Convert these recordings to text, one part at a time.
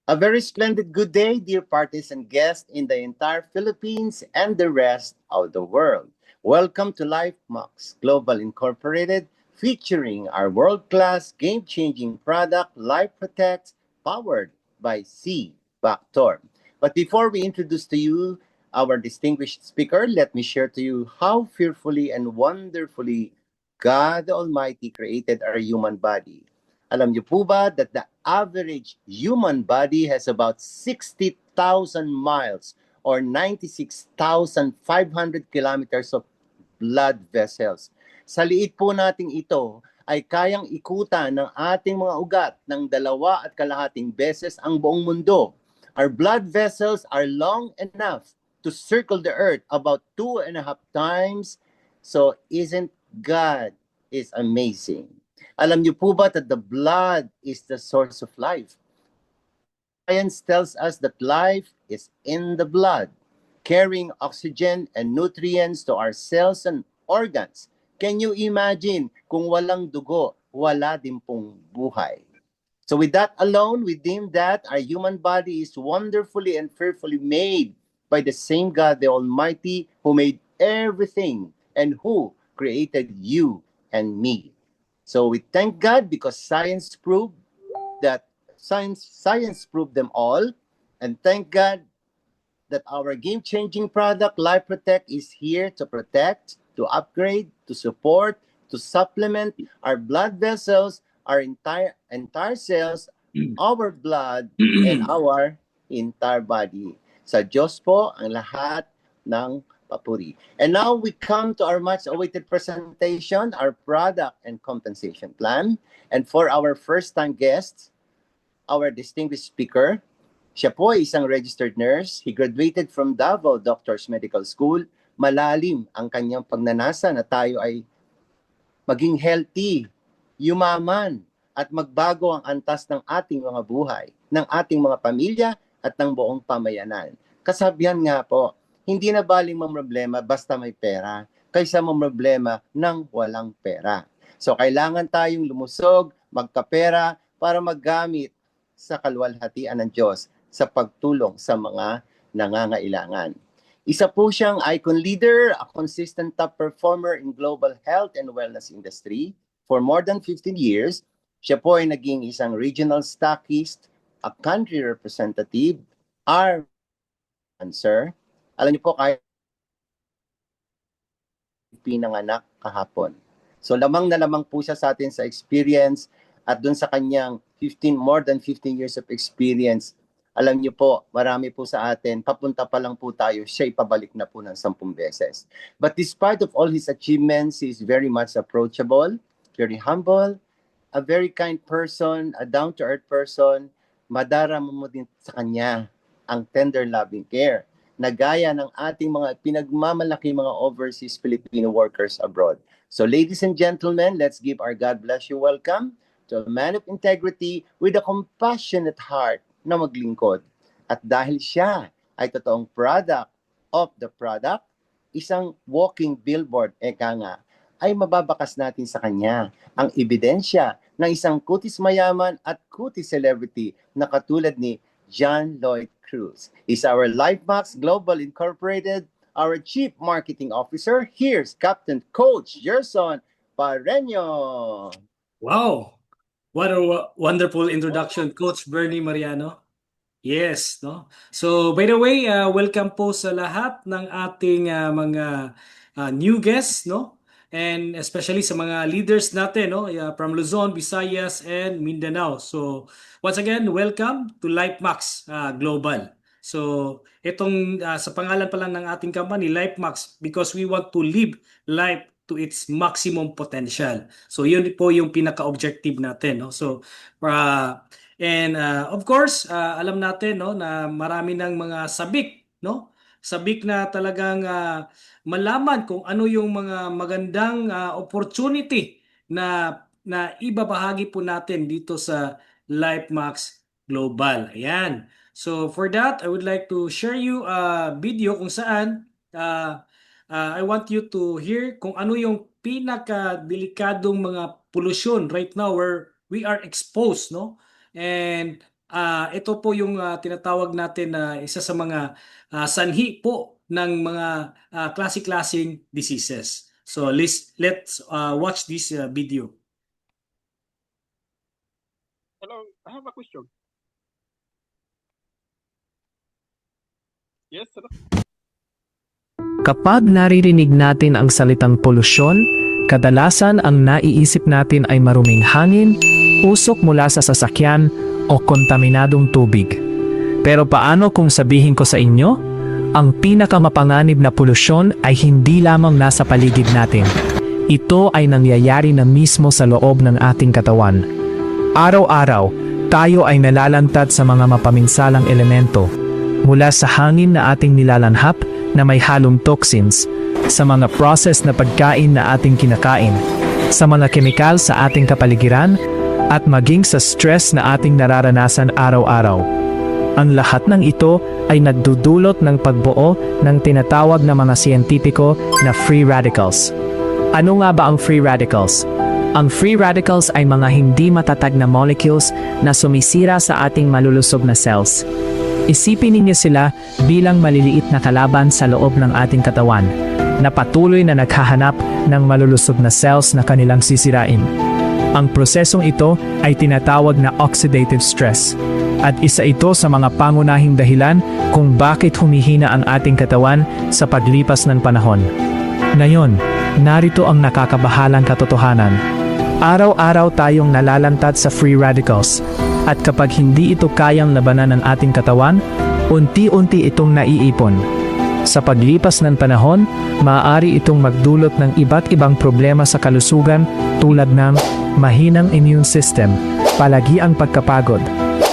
A very splendid good day, dear parties and guests in the entire Philippines and the rest of the world. Welcome to LifeMax Global Incorporated, featuring our world-class game-changing product, Life Protect, powered by C. Bactor. But before we introduce to you our distinguished speaker, let me share to you how fearfully and wonderfully God Almighty created our human body. Alam niyo po ba that the average human body has about 60,000 miles or 96,500 kilometers of blood vessels. Sa liit po nating ito ay kayang ikutan ng ating mga ugat ng 2.5 beses ang buong mundo. Our blood vessels are long enough to circle the earth about 2.5 times. So isn't God is amazing? Alam niyo po ba that the blood is the source of life? Science tells us that life is in the blood, carrying oxygen and nutrients to our cells and organs. Can you imagine kung walang dugo, wala din pong buhay? So with that alone, we deem that our human body is wonderfully and fearfully made by the same God, the Almighty, who made everything and who created you and me. So we thank God because science proved them all, and thank God that our game-changing product Life Protect is here to protect, to upgrade, to support, to supplement our blood vessels, our entire cells, our blood, and our entire body. Sa Diyos po ang lahat ng papuri. And now we come to our much-awaited presentation, our product and compensation plan. And for our first-time guests, our distinguished speaker, siya po ay isang registered nurse. He graduated from Davao Doctors Medical School. Malalim ang kanyang pagnanasa na tayo ay maging healthy, yumaman, at magbago ang antas ng ating mga buhay, ng ating mga pamilya at ng buong pamayanan. Kasabihan nga po, hindi na baling mamroblema basta may pera, kaysa mamroblema ng walang pera. So kailangan tayong lumusog, magkapera para maggamit sa kaluwalhatian ng Diyos sa pagtulong sa mga nangangailangan. Isa po siyang icon leader, a consistent top performer in global health and wellness industry. For more than 15 years, siya po ay naging isang regional stockist, a country representative, our answer. Alam niyo po, kahit pinanganak kahapon. So lamang na lamang po siya sa atin sa experience at dun sa kanyang more than 15 years of experience. Alam niyo po, marami po sa atin, papunta pa lang po tayo, siya ipabalik na po ng 10 beses. But despite of all his achievements, he is very much approachable, very humble, a very kind person, a down-to-earth person. Madarama mo din sa kanya ang tender loving care na gaya ng ating mga pinagmamalaki mga overseas Filipino workers abroad. So ladies and gentlemen, let's give our God bless you welcome to a man of integrity with a compassionate heart na maglingkod. At dahil siya ay totoong product of the product, isang walking billboard, eka nga, ay mababakas natin sa kanya ang ebidensya ng isang kutis mayaman at kutis celebrity na katulad ni John Lloyd Cruz. Is our LifeMax Global Incorporated, our Chief Marketing Officer. Here's Captain Coach Gerson Pareño. Wow! What a wonderful introduction, Coach Bernie Mariano. Yes, no? So, by the way, welcome po sa lahat ng ating mga new guests, no? And especially sa mga leaders natin, no? From Luzon, Visayas, and Mindanao. So, once again, welcome to LifeMax Global. So, itong sa pangalan pa lang ng ating company, LifeMax, because we want to live life to its maximum potential. So, yun po yung pinaka-objective natin, no? So, of course, alam natin, no, na marami ng mga sabik, no? Sabik na talagang malaman kung ano yung mga magandang opportunity na ibabahagi po natin dito sa LifeMax Global. Ayan. So for that, I would like to share you a video kung saan I want you to hear kung ano yung pinaka-delikadong mga pollution right now where we are exposed, no? And ito po yung tinatawag natin na isa sa mga sanhi po ng mga klase-klaseng diseases. So let's watch this video. Hello, I have a question. Yes, hello. Kapag naririnig natin ang salitang polusyon, kadalasan ang naiisip natin ay maruming hangin, usok mula sa sasakyan, o kontaminadong tubig. Pero paano kung sabihin ko sa inyo? Ang pinakamapanganib na polusyon ay hindi lamang nasa paligid natin. Ito ay nangyayari na mismo sa loob ng ating katawan. Araw-araw, tayo ay nalalantad sa mga mapaminsalang elemento. Mula sa hangin na ating nilalanghap na may halong toxins, sa mga process na pagkain na ating kinakain, sa mga kemikal sa ating kapaligiran, at maging sa stress na ating nararanasan araw-araw. Ang lahat ng ito ay nagdudulot ng pagbuo ng tinatawag na mga siyentipiko na free radicals. Ano nga ba ang free radicals? Ang free radicals ay mga hindi matatag na molecules na sumisira sa ating malulusog na cells. Isipin ninyo sila bilang maliliit na kalaban sa loob ng ating katawan na patuloy na naghahanap ng malulusog na cells na kanilang sisirain. Ang prosesong ito ay tinatawag na oxidative stress at isa ito sa mga pangunahing dahilan kung bakit humihina ang ating katawan sa paglipas ng panahon. Ngayon, narito ang nakakabahalang katotohanan. Araw-araw tayong nalalantad sa free radicals at kapag hindi ito kayang labanan ng ating katawan, unti-unti itong naiipon. Sa paglipas ng panahon, maaari itong magdulot ng iba't ibang problema sa kalusugan tulad ng mahinang immune system, palagiang pagkapagod,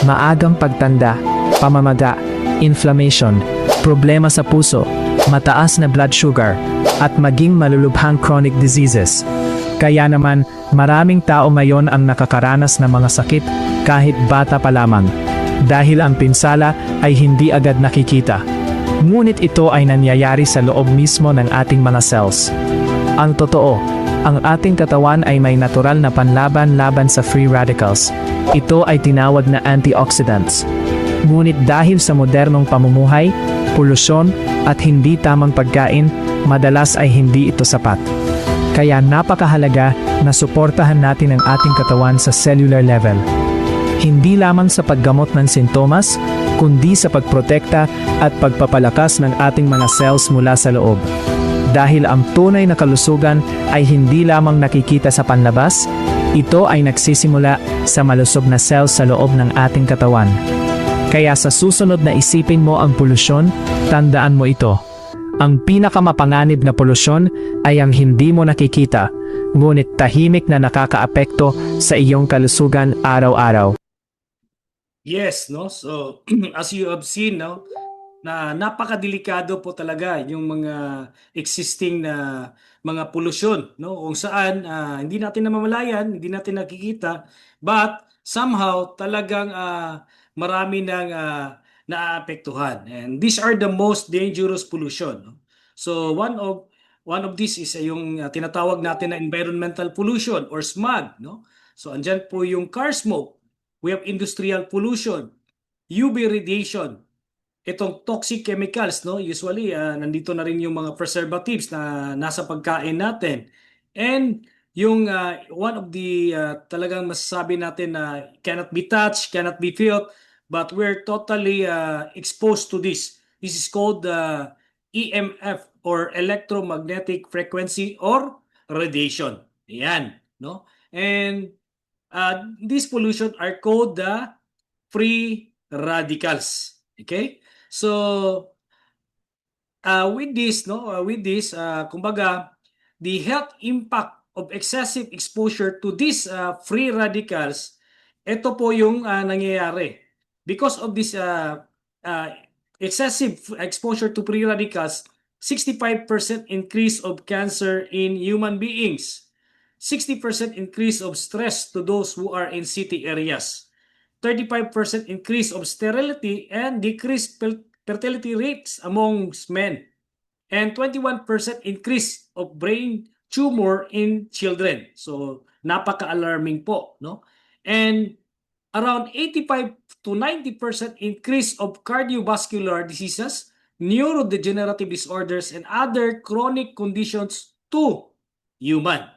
maagang pagtanda, pamamaga, inflammation, problema sa puso, mataas na blood sugar, at maging malulubhang chronic diseases. Kaya naman, maraming tao ngayon ang nakakaranas ng mga sakit kahit bata pa lamang, dahil ang pinsala ay hindi agad nakikita. Ngunit ito ay nangyayari sa loob mismo ng ating mga cells. Ang totoo, ang ating katawan ay may natural na panlaban laban sa free radicals. Ito ay tinawag na antioxidants. Ngunit dahil sa modernong pamumuhay, polusyon, at hindi tamang pagkain, madalas ay hindi ito sapat. Kaya napakahalaga na suportahan natin ang ating katawan sa cellular level. Hindi lamang sa paggamot ng sintomas, kundi sa pagprotekta at pagpapalakas ng ating mga cells mula sa loob. Dahil ang tunay na kalusugan ay hindi lamang nakikita sa panlabas, ito ay nagsisimula sa malusog na cells sa loob ng ating katawan. Kaya sa susunod na isipin mo ang polusyon, tandaan mo ito. Ang pinakamapanganib na polusyon ay ang hindi mo nakikita, ngunit tahimik na nakakaapekto sa iyong kalusugan araw-araw. Yes, no? So, as you have seen, no, na napakadelikado po talaga yung mga existing na mga polusyon, no? Kung saan hindi natin namamalayan, hindi natin nakikita, but somehow talagang marami nang naapektuhan. And these are the most dangerous pollution, no? So one of these is yung tinatawag natin na environmental pollution or smog, no? So andyan po yung car smoke. We have industrial pollution, UV radiation, itong toxic chemicals, no? Usually nandito na rin yung mga preservatives na nasa pagkain natin. And yung one of the talagang masasabi natin na cannot be touched, cannot be felt, but we're totally exposed to this. This is called EMF or electromagnetic frequency or radiation. Ayan, no? And these pollution are called the free radicals. Okay? So with this, no, kumbaga, the health impact of excessive exposure to these free radicals, ito po yung nangyayari. Because of this excessive exposure to free radicals, 65% increase of cancer in human beings, 60% increase of stress to those who are in city areas, 35% increase of sterility and decreased fertility rates amongst men, and 21% increase of brain tumor in children. So napaka-alarming po, no? And around 85 to 90% increase of cardiovascular diseases, neurodegenerative disorders, and other chronic conditions to human.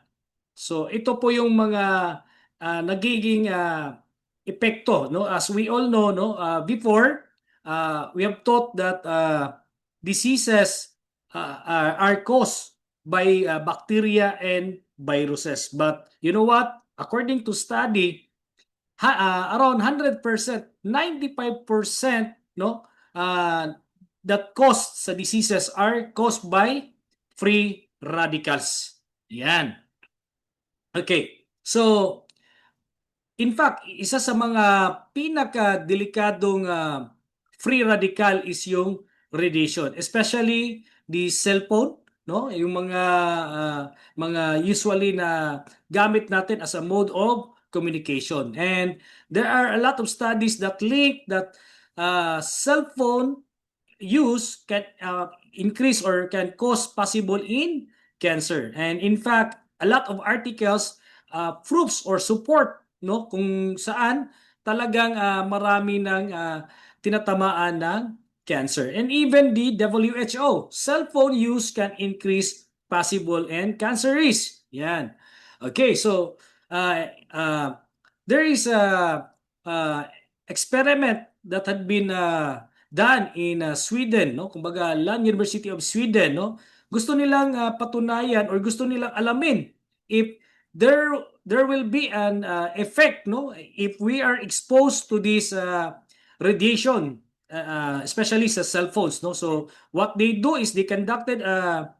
So ito po yung mga nagiging epekto, no? As we all know, no, before we have thought that diseases are caused by bacteria and viruses. But you know what? According to study, around 100%, 95%, no, that cause sa diseases are caused by free radicals. Yan. Okay. So, in fact, isa sa mga pinaka-delikadong free radical is yung radiation, especially the cellphone, no? Yung mga usually na gamit natin as a mode of communication. And there are a lot of studies that link that cellphone use can increase or can cause possible in cancer. And in fact, a lot of articles proves or support, no, kung saan talagang marami ng tinatamaan ng cancer. And even the WHO, cellphone use can increase possible and cancer risk. Yan. Okay, so there is a experiment that had been done in Sweden, no? Kumbaga, Lund University of Sweden, no? Gusto nilang patunayan or gusto nilang alamin if there will be an effect, no? If we are exposed to this radiation, especially sa cell phones, no? So what they do is they conducted a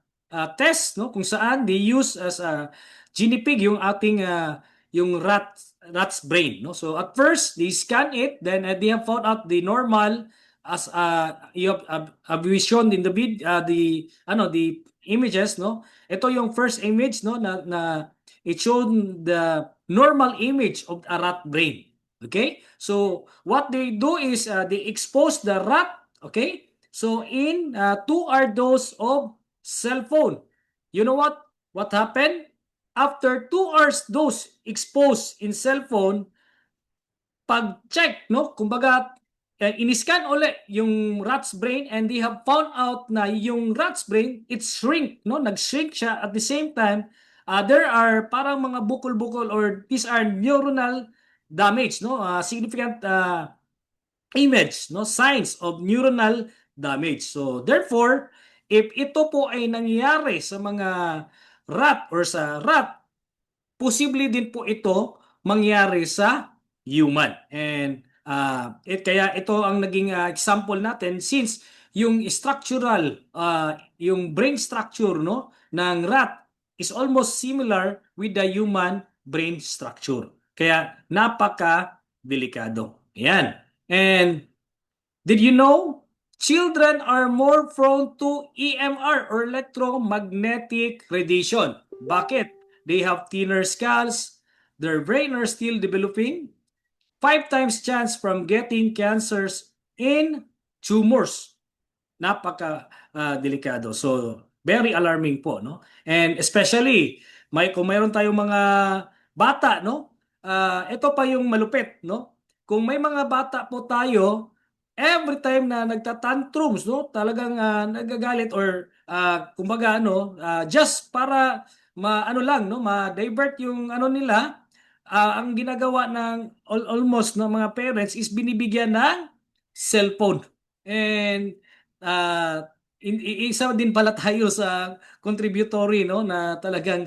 test, no? Kung saan they use as a guinea pig yung ating yung rat's brain, no? So at first they scan it, then they have found out the normal as you have vision in the the images, no? Ito yung first image, no, na it showed the normal image of a rat brain. Okay? So what they do is they expose the rat, okay? So in 2-hour dose of cell phone. You know what? What happened? After 2 hours dose exposed in cell phone, pag-check, no? Kumbaga, in-scan ulit yung rat's brain and they have found out na yung rat's brain, it shrink, no? Nag-shrink siya. At the same time, there are parang mga bukol-bukol or these are neuronal damage, no? Significant image, no? Signs of neuronal damage. So, therefore, if ito po ay nangyayari sa mga rat or sa rat, posible din po ito mangyari sa human. And kaya ito ang naging example natin since yung structural, yung brain structure, no, ng rat is almost similar with the human brain structure. Kaya napaka-delikado. Yan. And did you know children are more prone to EMR or electromagnetic radiation? Bakit? They have thinner skulls, their brain are still developing, 5 times chance from getting cancers in tumors. Napaka-delikado. So, very alarming po, no? And especially, kung mayroon tayong mga bata, no? Ito pa yung malupit, no? Kung may mga bata po tayo, every time na nagtatantrums, no? Talagang nagagalit or kumbaga just para ma-divert yung nila, ang ginagawa ng almost ng mga parents is binibigyan ng cellphone. And isa din pala tayo sa contributory, no, na talagang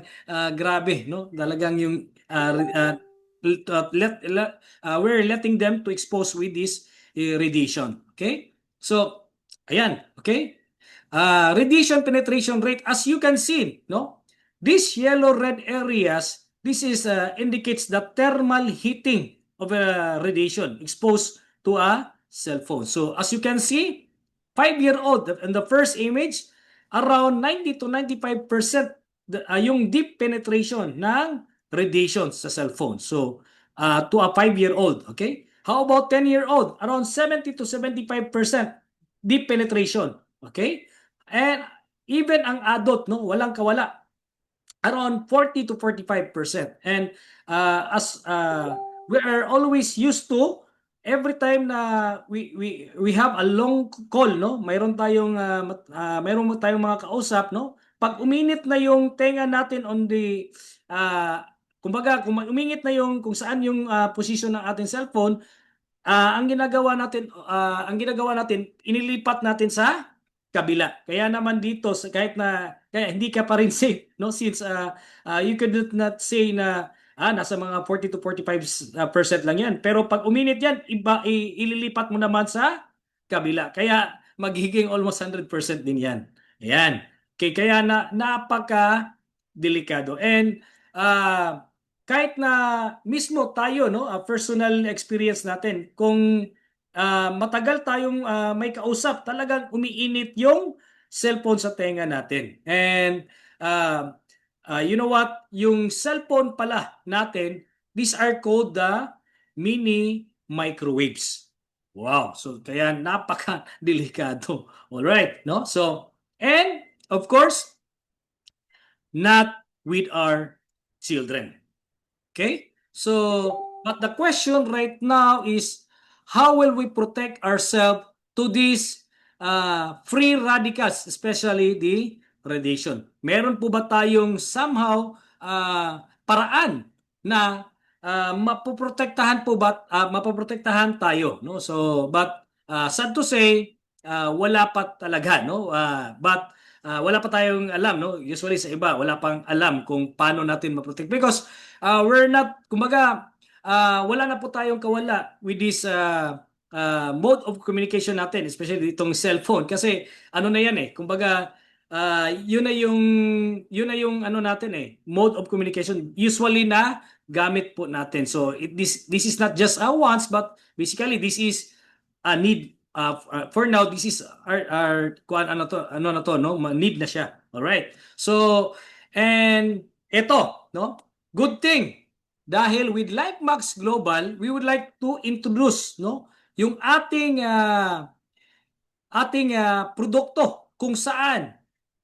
grabe, no? Talagang yung we're letting them to expose with this radiation. Okay? So, ayan, okay? Radiation penetration rate, as you can see, no? These yellow-red areas, this is indicates the thermal heating of radiation exposed to a cell phone. So as you can see, 5-year-old in the first image, around 90 to 95% yung deep penetration ng radiation sa cell phone. So to a 5-year-old, okay? How about 10-year-old? Around 70 to 75% deep penetration, okay? And even ang adult, no, walang kawala, around 40 to 45%. And as we are always used to every time na we have a long call, no? Mayroon tayong mga kausap, no? Pag uminit na yung tenga natin on the kumbaga kung umingit na yung kung saan yung position ng ating cellphone, ang ginagawa natin, inilipat natin sa kabila. Kaya naman dito kaya hindi ka pa rin safe, no, since you could not say na nasa mga 40 to 45% lang yan. Pero pag uminit yan, ililipat mo naman sa kabila. Kaya magiging almost 100% din yan. Ayan. Kaya napaka delikado. And kahit na mismo tayo, no, personal experience natin, kung matagal tayong may kausap, talagang umiinit yung cellphone sa tenga natin. And you know what? Yung cellphone pala natin, these are called the mini microwaves. Wow. So kaya napaka-delikado. All right, no? So, and of course, not with our children. Okay? So, but the question right now is, how will we protect ourselves to these free radicals, especially the radiation? Meron po ba tayong somehow paraan na mapoprotektahan tayo, no? So, but sad to say, wala pa talaga, no? But wala pa tayong alam, no? Usually sa iba, wala pang alam kung paano natin maprotect because we're not, kumbaga, wala na po tayong kawala with this mode of communication natin, especially itong cellphone. Kasi ano na yan kumbaga, yun na yung ano natin mode of communication usually na gamit po natin. So this is not just a wants, but basically this is a need. For now, this is our need na siya. All right. So, and ito, no? Good thing. Dahil with LifeMax Global, we would like to introduce, no, yung ating produkto kung saan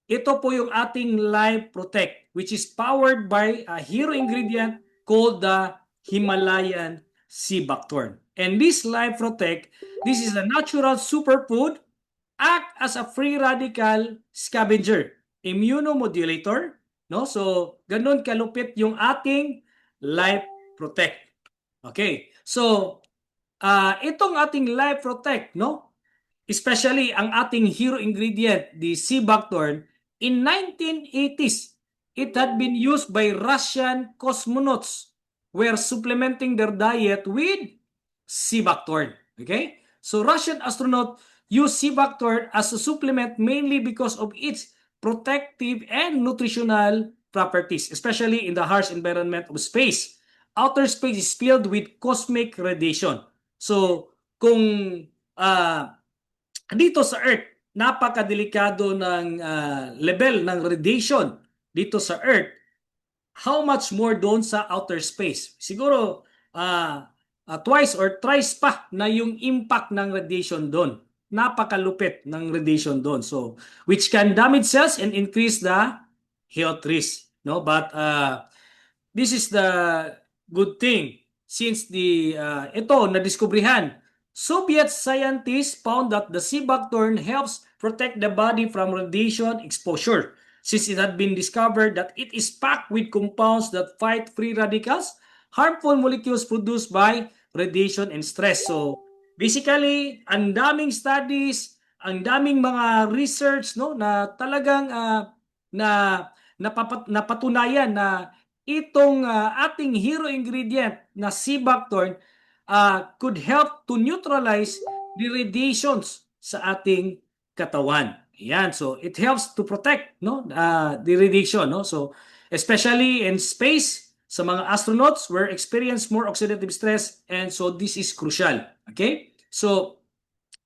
ito po yung ating Life Protect, which is powered by a hero ingredient called the Himalayan sea buckthorn. And this Life Protect, this is a natural superfood, act as a free radical scavenger, immunomodulator, no? So, ganun kalupit yung ating Life Protect. Okay. So, itong ating Life Protect, no? Especially ang ating hero ingredient, the sea buckthorn, in 1980s, it had been used by Russian cosmonauts were supplementing their diet with sea buckthorn. Okay? So Russian astronaut use sea buckthorn as a supplement mainly because of its protective and nutritional properties, especially in the harsh environment of space. Outer space is filled with cosmic radiation. So kung dito sa Earth, napakadelikado ng level ng radiation dito sa Earth, how much more doon sa outer space? Siguro twice or thrice pa na yung impact ng radiation doon. Napakalupit ng radiation doon. So, which can damage cells and increase the health risk. No? But this is the good thing since ito nadiskubrihan. Soviet scientists found that the sea buckthorn helps protect the body from radiation exposure, since it had been discovered that it is packed with compounds that fight free radicals, harmful molecules produced by radiation and stress. So, basically, ang daming studies, ang daming mga research, no, na talagang napatunayan na itong ating hero ingredient na sea buckthorn could help to neutralize the radiations sa ating katawan. Yan, so it helps to protect, no, the radiation, no. So especially in space, sa mga astronauts were experience more oxidative stress, and so this is crucial. Okay, so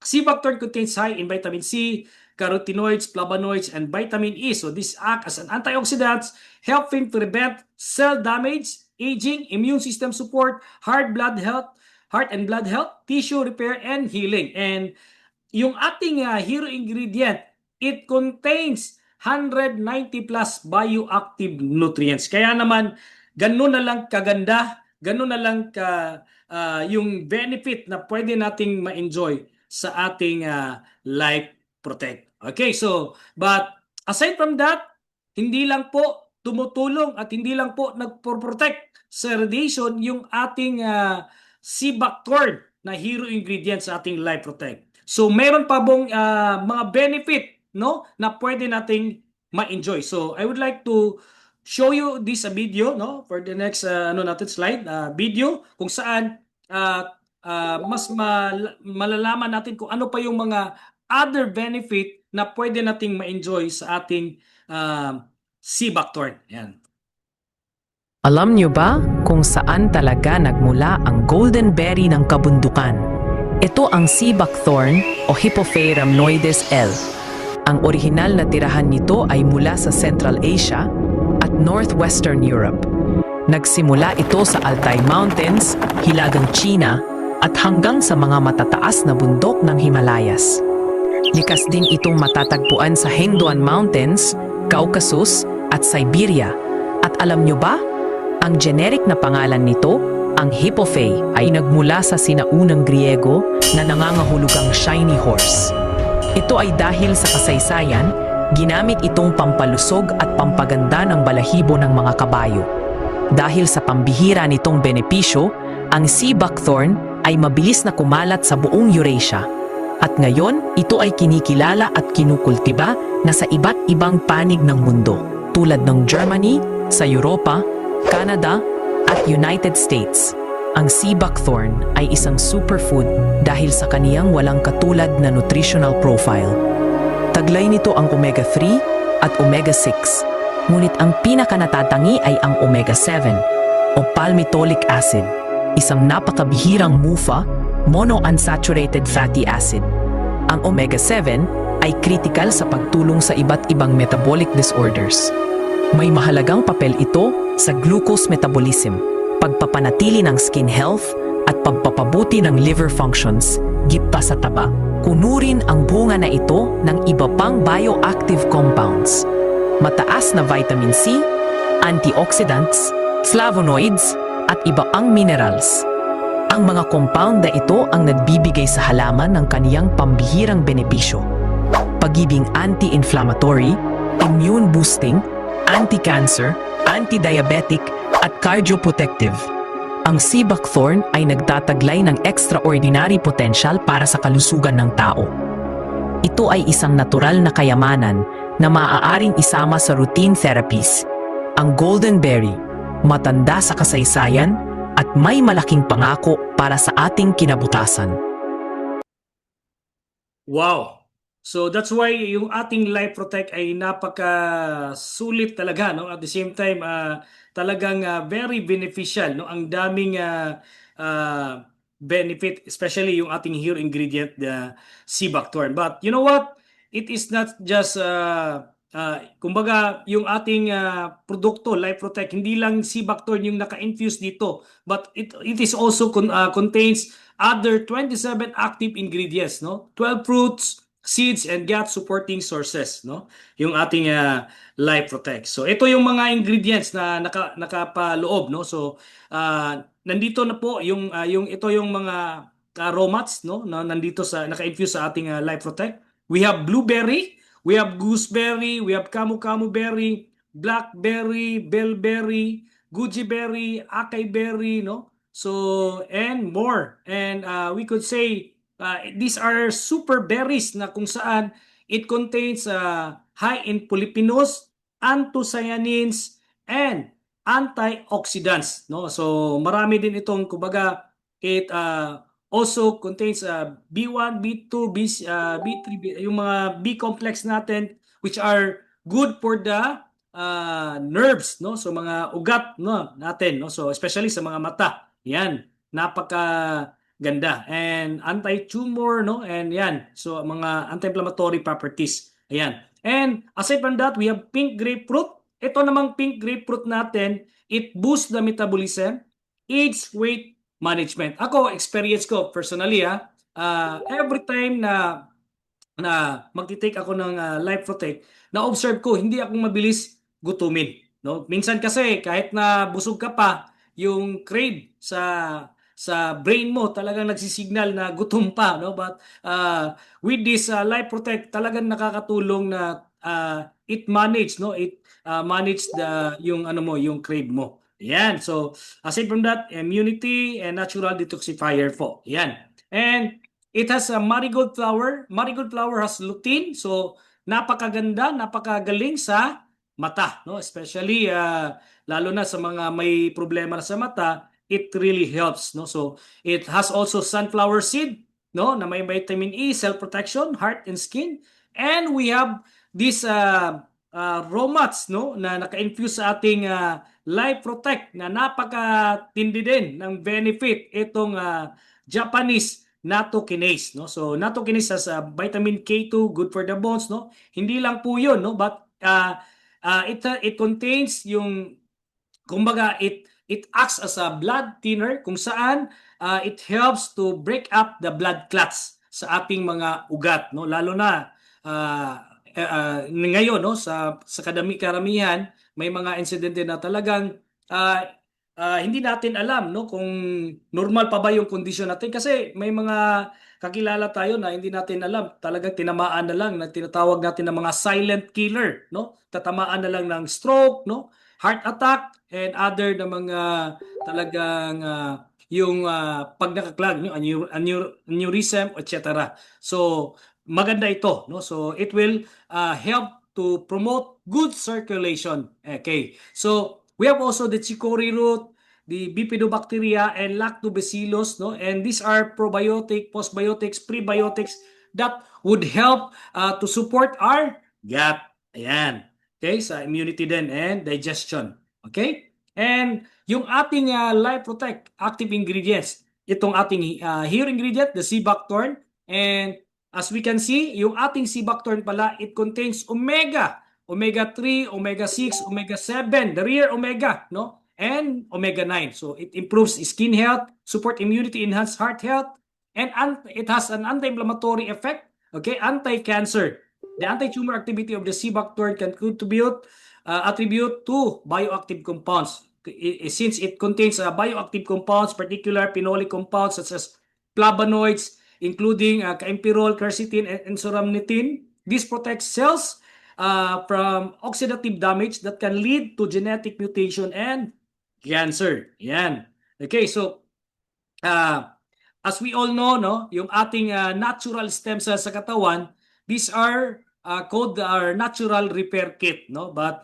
sea buckthorn contains high in vitamin C, carotenoids, flavonoids, and vitamin E. So this act as an antioxidant, helping prevent cell damage, aging, immune system support, heart and blood health, tissue repair, and healing. And yung ating hero ingredient, it contains 190 plus bioactive nutrients. Kaya naman, ganun na lang kaganda ganun na lang yung benefit na pwede nating ma-enjoy sa ating Life Protect. Okay, so but aside from that, hindi lang po tumutulong at hindi lang po nagpo-protect sa radiation yung ating Cibacthorn na hero ingredient sa ating Life Protect. So meron pa bong mga benefit, no, na pwede nating ma-enjoy. So I would like to show you this video, no, for the next slide video kung saan mas malalaman natin kung ano pa yung mga other benefit na pwede nating ma-enjoy sa ating Cibacthorn. Yan. Alam nyo ba kung saan talaga nagmula ang golden berry ng kabundukan? Ito ang Cibacthorn o Hippophae rhamnoides L. Ang orihinal na tirahan nito ay mula sa Central Asia at Northwestern Europe. Nagsimula ito sa Altai Mountains, Hilagang China at hanggang sa mga matataas na bundok ng Himalayas. Likas din itong matatagpuan sa Hengduan Mountains, Caucasus at Siberia. At alam nyo ba? Ang generic na pangalan nito, ang Hippophae, ay nagmula sa sinaunang Griego na nangangahulugang shiny horse. Ito ay dahil sa kasaysayan, ginamit itong pampalusog at pampaganda ng balahibo ng mga kabayo. Dahil sa pambihira nitong benepisyo, ang Cibacthorn ay mabilis na kumalat sa buong Eurasia. At ngayon, ito ay kinikilala at kinukultiba na sa iba't ibang panig ng mundo, tulad ng Germany, sa Europa, Canada, at United States. Ang Cibacthorn ay isang superfood dahil sa kaniyang walang katulad na nutritional profile. Taglay nito ang omega-3 at omega-6, ngunit ang pinakanatatangi ay ang omega-7 o palmitoleic acid, isang napakabihirang MUFA, monounsaturated fatty acid. Ang omega-7 ay critical sa pagtulong sa iba't ibang metabolic disorders. May mahalagang papel ito sa glucose metabolism, pagpapanatili ng skin health at pagpapabuti ng liver functions, git pa sa taba. Puno rin ang bunga na ito ng iba pang bioactive compounds. Mataas na vitamin C, antioxidants, flavonoids at iba pang minerals. Ang mga compound na ito ang nagbibigay sa halaman ng kaniyang pambihirang benepisyo. Pagiging anti-inflammatory, immune boosting, anti-cancer, anti-diabetic, at cardioprotective. Ang Cibacthorn ay nagtataglay ng extraordinary potential para sa kalusugan ng tao. Ito ay isang natural na kayamanan na maaaring isama sa routine therapies. Ang golden berry, matanda sa kasaysayan at may malaking pangako para sa ating kinabukasan. Wow! So that's why yung ating Life Protect ay napaka-sulit talaga, no? At the same time, talagang very beneficial, no? Ang daming benefit, especially yung ating hero ingredient, the Cibacthorn. But you know what? It is not just kumbaga yung ating produkto Life Protect, hindi lang Cibacthorn yung naka-infuse dito, but it is also contains other 27 active ingredients, no? 12 fruits, seeds, and gut supporting sources, no? Yung ating Life Protect. So ito yung mga ingredients na nakapaloob, no? So nandito na po yung ito yung mga aromats, no, na nandito sa naka-infuse sa ating Life Protect. We have blueberry, we have gooseberry, we have camu berry, blackberry, bellberry, goji berry, acai berry, no? So and more. And we could say these are super berries na kung saan it contains high in polyphenols, anthocyanins, and antioxidants, no? So marami din itong, kumbaga, it also contains B1, B2, B3, yung mga B complex natin, which are good for the nerves, no? So mga ugat, no, natin, no? So especially sa mga mata. Yan, napaka ganda, and anti-tumor, no, and yan, so mga anti-inflammatory properties. Ayan, and aside from that, we have pink grapefruit. Ito namang pink grapefruit natin, it boosts the metabolism, aids weight management. Ako, experience ko personally, every time na magti-take ako ng Life Protect, na-observe ko hindi ako mabilis gutumin, no? Minsan kasi kahit na busog ka pa, yung crave sa brain mo, talagang nagsisignal na gutom pa, no? But with this Life Protect, talagang nakakatulong na it manage, no? It manage yung ano mo, yung crave mo. Yan. So aside from that, immunity and natural detoxifier po. Yan. And it has a marigold flower. Marigold flower has lutein. So napakaganda, napakagaling sa mata, no? Especially lalo na sa mga may problema na sa mata, it really helps, no? So it has also sunflower seed, no, na may vitamin E, cell protection, heart and skin. And we have this romats, no, na naka-infuse sa ating Life Protect na napakatindi din ng benefit itong Japanese nattokinase, no? So nattokinase has vitamin K2, good for the bones, no? Hindi lang po 'yun, no, but it contains yung, kumbaga, it acts as a blood thinner kung saan it helps to break up the blood clots sa ating mga ugat, no, lalo na ngayon, no, sa karamihan may mga insidente na talagang hindi natin alam, no, kung normal pa ba yung kondisyon natin, kasi may mga kakilala tayo na hindi natin alam, talagang tinamaan na lang, na tinatawag natin ng mga silent killer, no? Tatamaan na lang ng stroke, no? Heart attack and other na mga talagang yung pag nakaklag, no? Aneurysm, etc. So maganda ito, no? So it will help to promote good circulation. Okay. So we have also the chicory root, the bifidobacteria and lactobacillus, no? And these are probiotic, postbiotics, prebiotics that would help to support our gut. Ayan. Okay, sa immunity din and digestion. Okay? And yung ating Life Protect active ingredients, itong ating hero ingredient, the sea buckthorn, and as we can see, yung ating sea buckthorn pala, it contains omega 3, omega 6, omega 7, the rare omega, no? And omega 9. So it improves skin health, support immunity, enhance heart health, and it has an anti-inflammatory effect, okay, anti-cancer. The anti-tumor activity of the sea buckthorn can attribute to bioactive compounds. Since it contains bioactive compounds, particular phenolic compounds such as flavonoids, including campyrrol, quercetin, and soramnitin, this protects cells from oxidative damage that can lead to genetic mutation and cancer. Yan. Okay, so as we all know, no, yung ating natural stem cells sa katawan, these are called our natural repair kit, no? But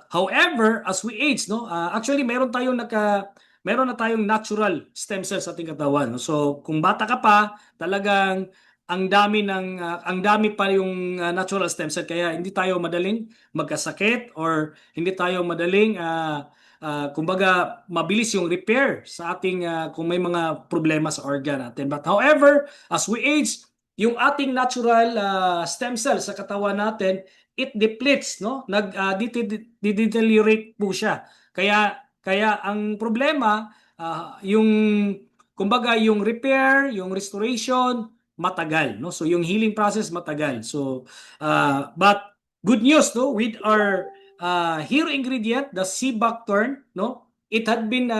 however, as we age, no, actually meron na tayong natural stem cells sa ating katawan, no? So kung bata ka pa, talagang ang dami pa yung natural stem cell, kaya hindi tayo madaling magkasakit or hindi tayo madaling kumbaga mabilis yung repair sa ating kung may mga problema sa organ natin. But however, as we age, yung ating natural stem cell sa katawan natin, it depletes, no? Nag-deteriorate po siya. Kaya ang problema, yung kumbaga yung repair, yung restoration, matagal, no? So yung healing process matagal. So but good news, no, with our hero ingredient, the sea buckthorn, no? It had been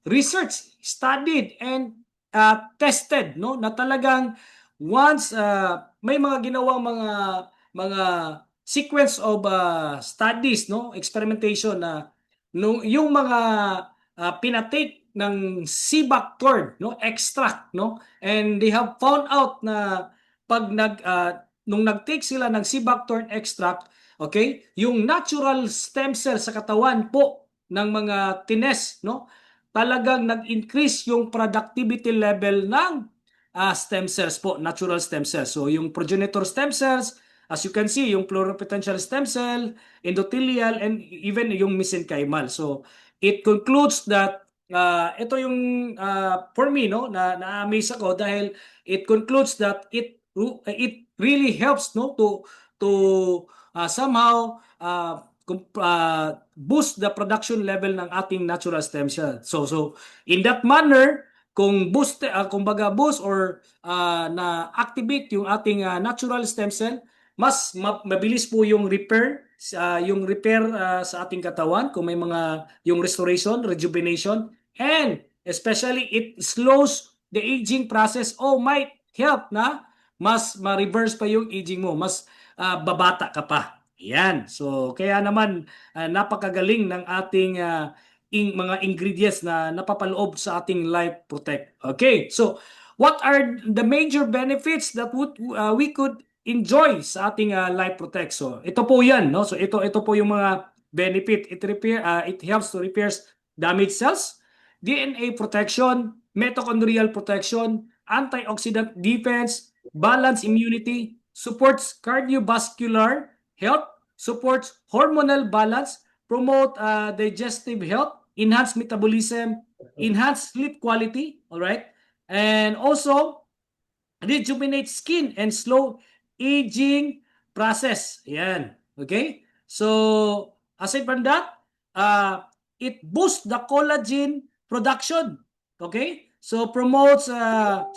researched, studied, and tested, no, na talagang once may mga ginawang mga sequence of studies, no, experimentation na yung mga pinatake ng sea buckthorn, no, extract, no, and they have found out na pag nung nag-take sila ng sea buckthorn extract, okay, yung natural stem cell sa katawan po ng mga tines, no, talagang nag-increase yung productivity level ng stem cells po, natural stem cells. So yung progenitor stem cells, as you can see, yung pluripotential stem cell, endothelial, and even yung mesenchymal. So it concludes that ito yung for me, no, na-amaze ako dahil it concludes that it really helps, no, to somehow boost the production level ng ating natural stem cell. So in that manner, kung boost or na activate yung ating natural stem cell, mas mabilis po yung repair yung repair sa ating katawan, kung may mga yung restoration, rejuvenation, and especially it slows the aging process o might help na mas ma-reverse pa yung aging mo, mas babata ka pa. Yan. So kaya naman napakagaling ng ating mga ingredients na napapaloob sa ating Life Protect. Okay. So what are the major benefits that we could enjoy sa ating Life Protect? So ito po 'yan, no? So ito po yung mga benefit. It helps to repair damaged cells, DNA protection, mitochondrial protection, antioxidant defense, balance immunity, supports cardiovascular health, supports hormonal balance, promote digestive health, enhance metabolism, enhance sleep quality, all right? And also rejuvenate skin and slow aging process. Yan. Okay? So, aside from that, it boosts the collagen production. Okay? So, promotes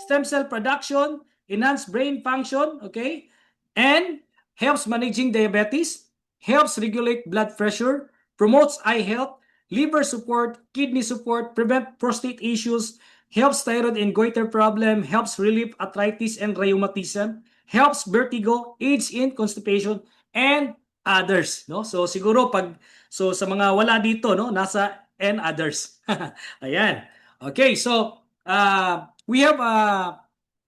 stem cell production, enhance brain function, okay? And helps managing diabetes, helps regulate blood pressure, promotes eye health, liver support, kidney support, prevent prostate issues, helps thyroid and goiter problem, helps relieve arthritis and rheumatism, helps vertigo, aids in constipation, and others. No? So siguro sa mga wala dito, no, nasa and others. Ayan. Okay, so we have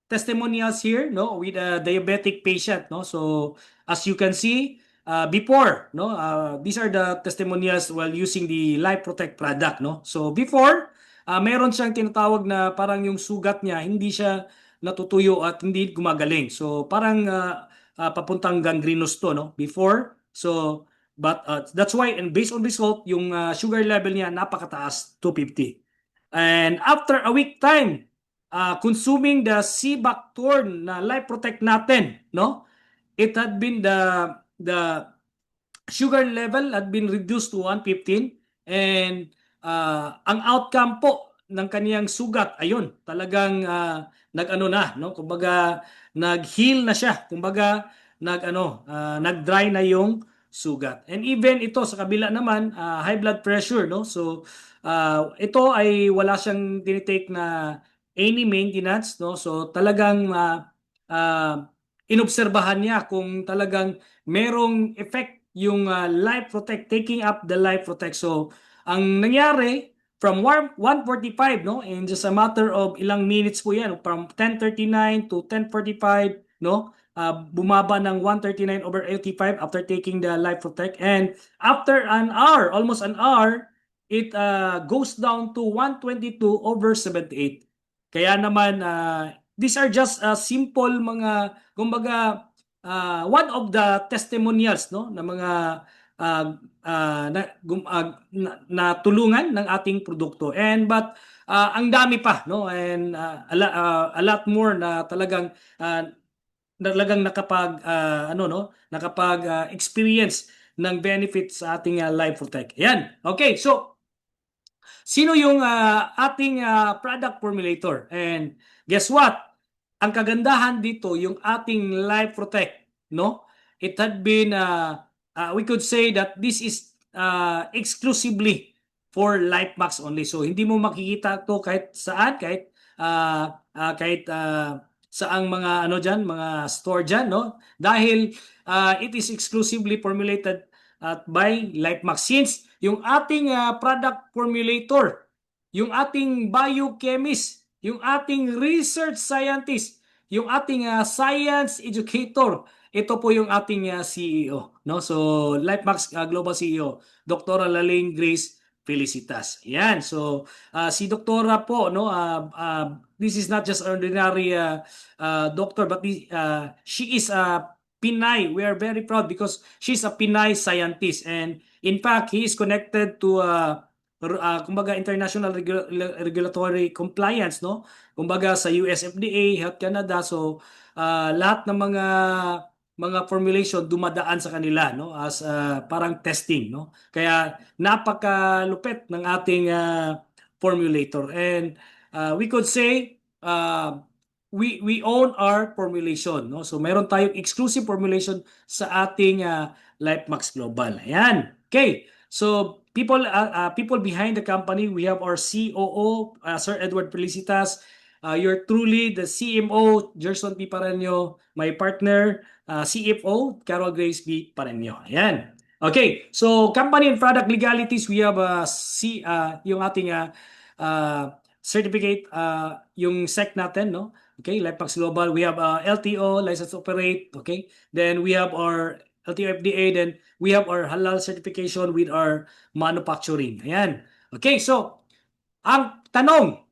testimonials here, no, with a diabetic patient, no. So as you can see, before, no, these are the testimonials while using the Life Protect product, no. So before, meron siyang tinatawag na parang yung sugat niya hindi siya natutuyo at hindi gumagaling. So parang papuntang gangrenous to, no, before. So but that's why, and based on result, yung sugar level niya napakataas, 250. And after a week time consuming the C-Bactorn na Life Protect natin, no, it had been the sugar level had been reduced to 115, and ang outcome po ng kaniyang sugat, ayun, talagang nag-ano na, no, kumbaga nag-heal na siya, kumbaga nag-dry na yung sugat. And even ito sa kabila naman, high blood pressure, no, so ito ay wala siyang tinitake na any maintenance, no, so talagang inobserbahan niya kung talagang merong effect yung Life Protect, taking up the Life Protect. So ang nangyari from 145, no, in just a matter of ilang minutes po yan, from 10:39 to 10:45, no, bumaba ng 139/85 after taking the Life Protect, and after an hour, almost an hour, it goes down to 122/78. Kaya naman these are just simple mga, kumbaga one of the testimonials, no, na mga na tulungan ng ating produkto. And but ang dami pa, no, and a lot more na talagang nakapag experience ng benefits sa ating Life Protect. Yan. Okay, so sino yung ating product formulator? And guess what? Ang kagandahan dito, yung ating Life Protect, no? It had been, we could say that this is exclusively for LifeMax only. So hindi mo makikita to kahit saan, kahit saang mga mga store diyan, no? Dahil it is exclusively formulated by LifeMax. Since yung ating product formulator, yung ating biochemist, yung ating research scientist, yung ating science educator, ito po yung ating CEO, no? So LifeMax Global CEO, Dr. Lalaine Grace Felicitas. Yan. So si Doktora po, no, this is not just ordinary doctor, but she is a Pinay. We are very proud because she's a Pinay scientist, and in fact, he is connected to kumbaga international regulatory compliance, no? Kumbaga sa US FDA, Health Canada. So lahat ng mga formulation dumadaan sa kanila, no, as parang testing, no? Kaya napakalupit ng ating formulator, and we could say we own our formulation, no? So meron tayong exclusive formulation sa ating LifeMax Global. Ayan. Okay. So people behind the company, we have our COO, Sir Edward Felicitas. You're truly the CMO, Gerson P. Pareño, my partner, CFO, Carol Grace B. Pareño. Ayan. Okay, so company and product legalities, we have yung ating certificate, yung SEC natin, no? Okay, LifeMax Global, we have LTO, license to operate, okay? Then we have our LTO FDA, then we have our halal certification with our manufacturing. Ayan. Okay, so ang tanong,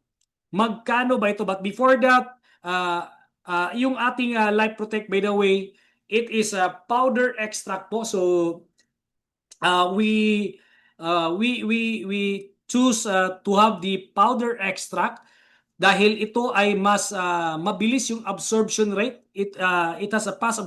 magkano ba ito? But before that, yung ating Life Protect, by the way, it is a powder extract po. So we choose to have the powder extract dahil ito ay mas mabilis yung absorption rate. It has a fast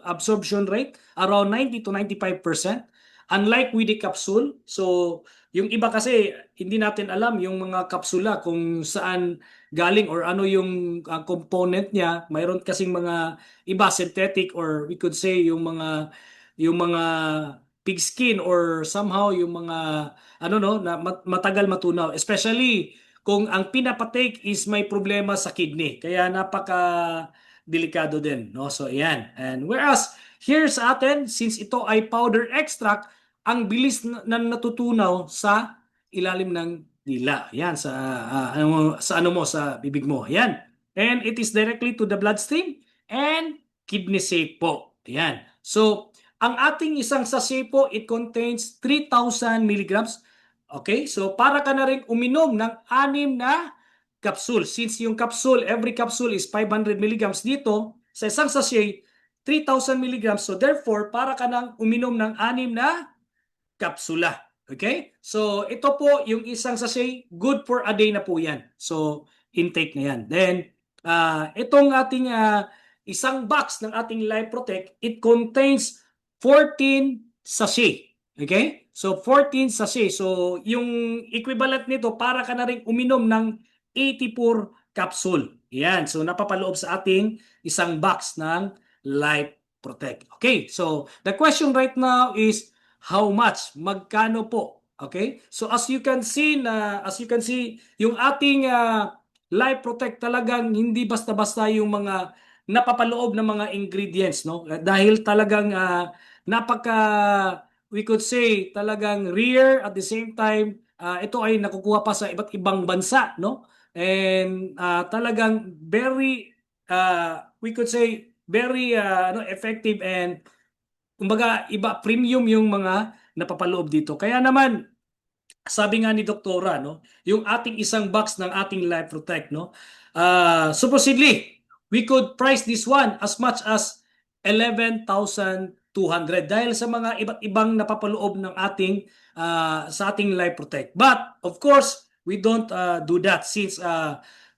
absorption rate around 90 to 95%. Unlike with the capsule, so yung iba kasi hindi natin alam yung mga kapsula kung saan galing or ano yung component niya. Mayroon kasing mga iba synthetic or we could say yung mga pigskin or somehow yung mga ano no na matagal matunaw, especially kung ang pinapatake is may problema sa kidney, kaya napaka delikado din, no? So ayan, and whereas here sa atin, since ito ay powder extract, ang bilis na natutunaw sa ilalim ng dila, yan sa sa bibig mo, yan, and it is directly to the bloodstream and kidney safe po, yan. So ang ating isang sachet po, it contains 3,000 milligrams. Okay, so para ka na rin uminom ng 6 na capsule. Since yung capsule, every capsule is 500 milligrams dito, sa isang sachet, 3,000 milligrams. So therefore, para ka nang uminom ng 6 na kapsula. Okay? So ito po yung isang sachet, good for a day na po yan. So intake na yan. Then, itong ating isang box ng ating Life Protect, it contains 14 sachet. Okay? So 14 sachet. So yung equivalent nito para ka na rin uminom ng 84 capsule. Yan. So napapaloob sa ating isang box ng Life Protect. Okay? So the question right now is how much? Magkano po? Okay? So as you can see yung ating Life Protect talagang hindi basta-basta yung mga napapaloob ng mga ingredients, no? Dahil talagang we could say talagang rare, at the same time ito ay nakukuha pa sa iba't ibang bansa, no? And talagang very we could say very effective, and kumbaga iba, premium yung mga napapaloob dito. Kaya naman sabi nga ni Doktora, no, yung ating isang box ng ating Life Protect, no, supposedly we could price this one as much as 11,200 dahil sa mga iba't ibang napapaloob ng ating sa ating Life Protect. But of course, we don't do that since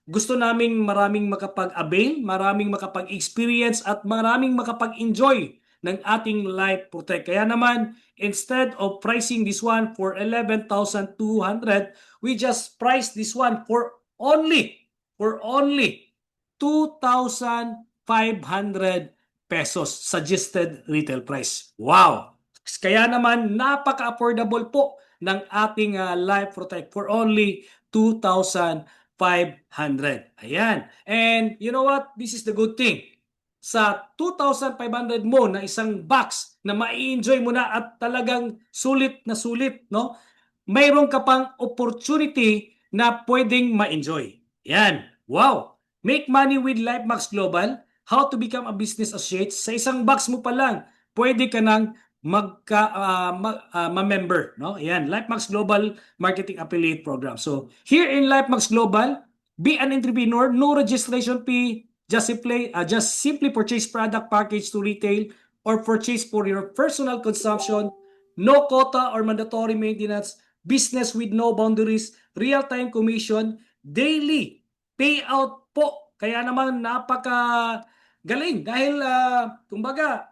gusto naming maraming makapag-avail, maraming makapag-experience at maraming makapag-enjoy ng ating Life Protect. Kaya naman, instead of pricing this one for 11,200, we just price this one for only 2,500 pesos suggested retail price. Wow! Kaya naman napaka-affordable po ng ating Life Protect for only 2,500. Ayan. And you know what? This is the good thing. Sa 2,500 mo na isang box na mai-enjoy mo na at talagang sulit na sulit, no? Mayroon ka pang opportunity na pwedeng ma-enjoy. Yan. Wow! Make money with LifeMax Global. How to become a business associate. Sa isang box mo pa lang, pwede ka nang ma-member, no? Yan, LifeMax Global Marketing Affiliate Program. So, here in LifeMax Global, be an entrepreneur, no registration fee, just simply purchase product package to retail or purchase for your personal consumption, no quota or mandatory maintenance, business with no boundaries, real-time commission, daily payout po. Kaya naman napaka galing dahil kumbaga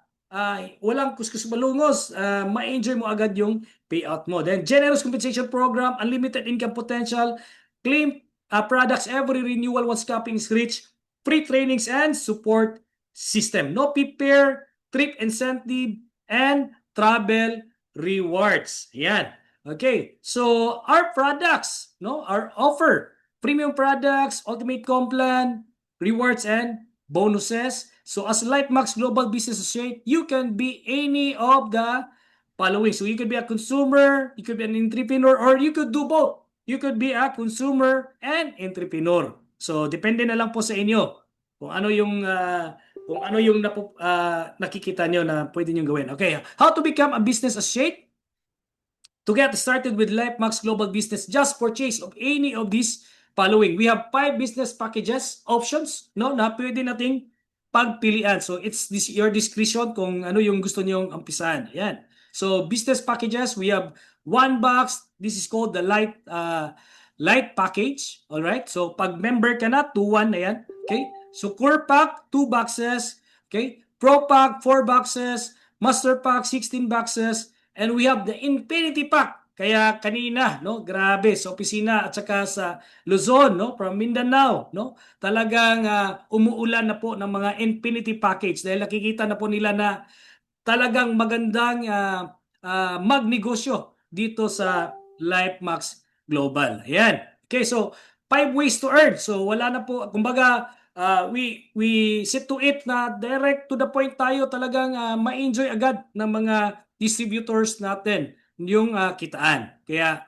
walang kuskus malungos, ma-enjoy mo agad yung payout mo. Then generous compensation program, unlimited income potential, claim products every renewal once capping is reached, free trainings and support system. No prepare, trip incentive, and travel rewards. Yan. Okay. So our products, no, our offer premium products, ultimate comp plan, rewards, and bonuses. So as LifeMax Global Business Associate, you can be any of the following. So you could be a consumer, you could be an entrepreneur, or you could do both. You could be a consumer and entrepreneur. So depende na lang po sa inyo kung ano yung nakikita nyo na pwede nyo gawin. Okay, how to become a business associate? To get started with LifeMax Global Business, just purchase of any of these following. We have 5 business packages options, no, na pwede nating pagpilian. So it's your discretion kung ano yung gusto niyong umpisahan. Ayan. So business packages, we have 1 box. This is called the light package. All right? So pag member ka na, 2-1 ayan. Okay? So core pack 2 boxes, okay? Pro pack 4 boxes, master pack 16 boxes, and we have the infinity pack. Kaya kanina, no, grabe sa opisina at saka sa Luzon, no, from Mindanao, no, talagang umuulan na po ng mga infinity package dahil nakikita na po nila na talagang magandang magnegosyo dito sa LifeMax Global. Ayan. Okay, so 5 ways to earn. So wala na po, kumbaga, we sit to it na direct to the point tayo, talagang ma-enjoy agad ng mga distributors natin yung kitaan. Kaya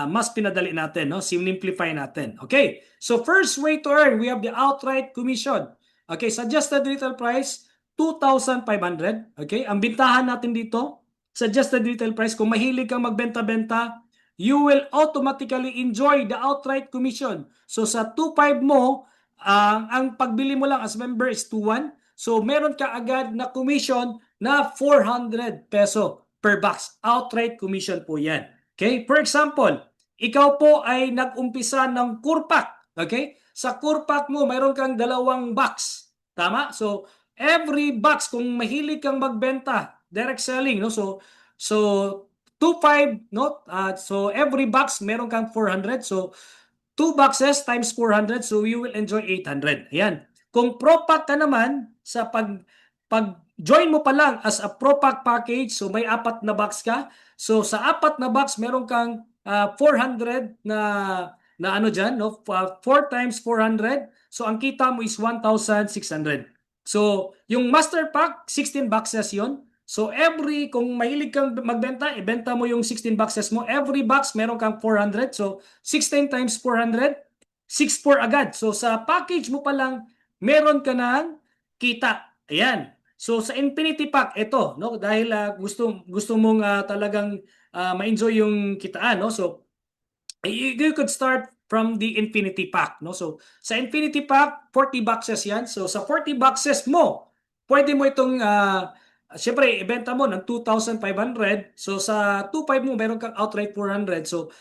mas pinadali natin, no? Simplify natin. Okay, so first way to earn, we have the outright commission. Okay, suggested retail price 2,500. Okay, ang bintahan natin dito, suggested retail price, kung mahilig kang magbenta-benta, you will automatically enjoy the outright commission. So sa 2,500 mo, ang pagbili mo lang as member is 2,100. So meron ka agad na commission na 400 peso per box. Outright commission po yan. Okay? For example, ikaw po ay nag-umpisa ng kurpak. Okay? Sa kurpak mo, mayroon kang 2 box. Tama? So, every box, kung mahilig kang magbenta, direct selling, no? So 2,500, no? So, every box, meron kang 400. So, 2 boxes times 400, so you will enjoy 800. Ayan. Kung Pro Pack ka naman, sa pag-join mo pa lang as a Pro Pack package, so may 4 na box ka. So sa 4 na box, meron kang 400 na ano dyan, no? 4 times 400. So ang kita mo is 1,600. So yung Master Pack, 16 boxes yon. So kung mahilig kang magbenta, ibenta mo yung 16 boxes mo. Every box, meron kang 400. So 16 times 400, 6,400 agad. So sa package mo pa lang, meron ka ng kita. Ayan. So sa Infinity Pack, ito, no, dahil gusto mong talagang ma-enjoy yung kitaan, no. So you could start from the Infinity Pack, no. So sa Infinity Pack, 40 boxes 'yan. So sa 40 boxes mo, pwede mo itong siyempre ibenta mo ng 2,500. So sa 2,500 mo, meron kang outright 400. So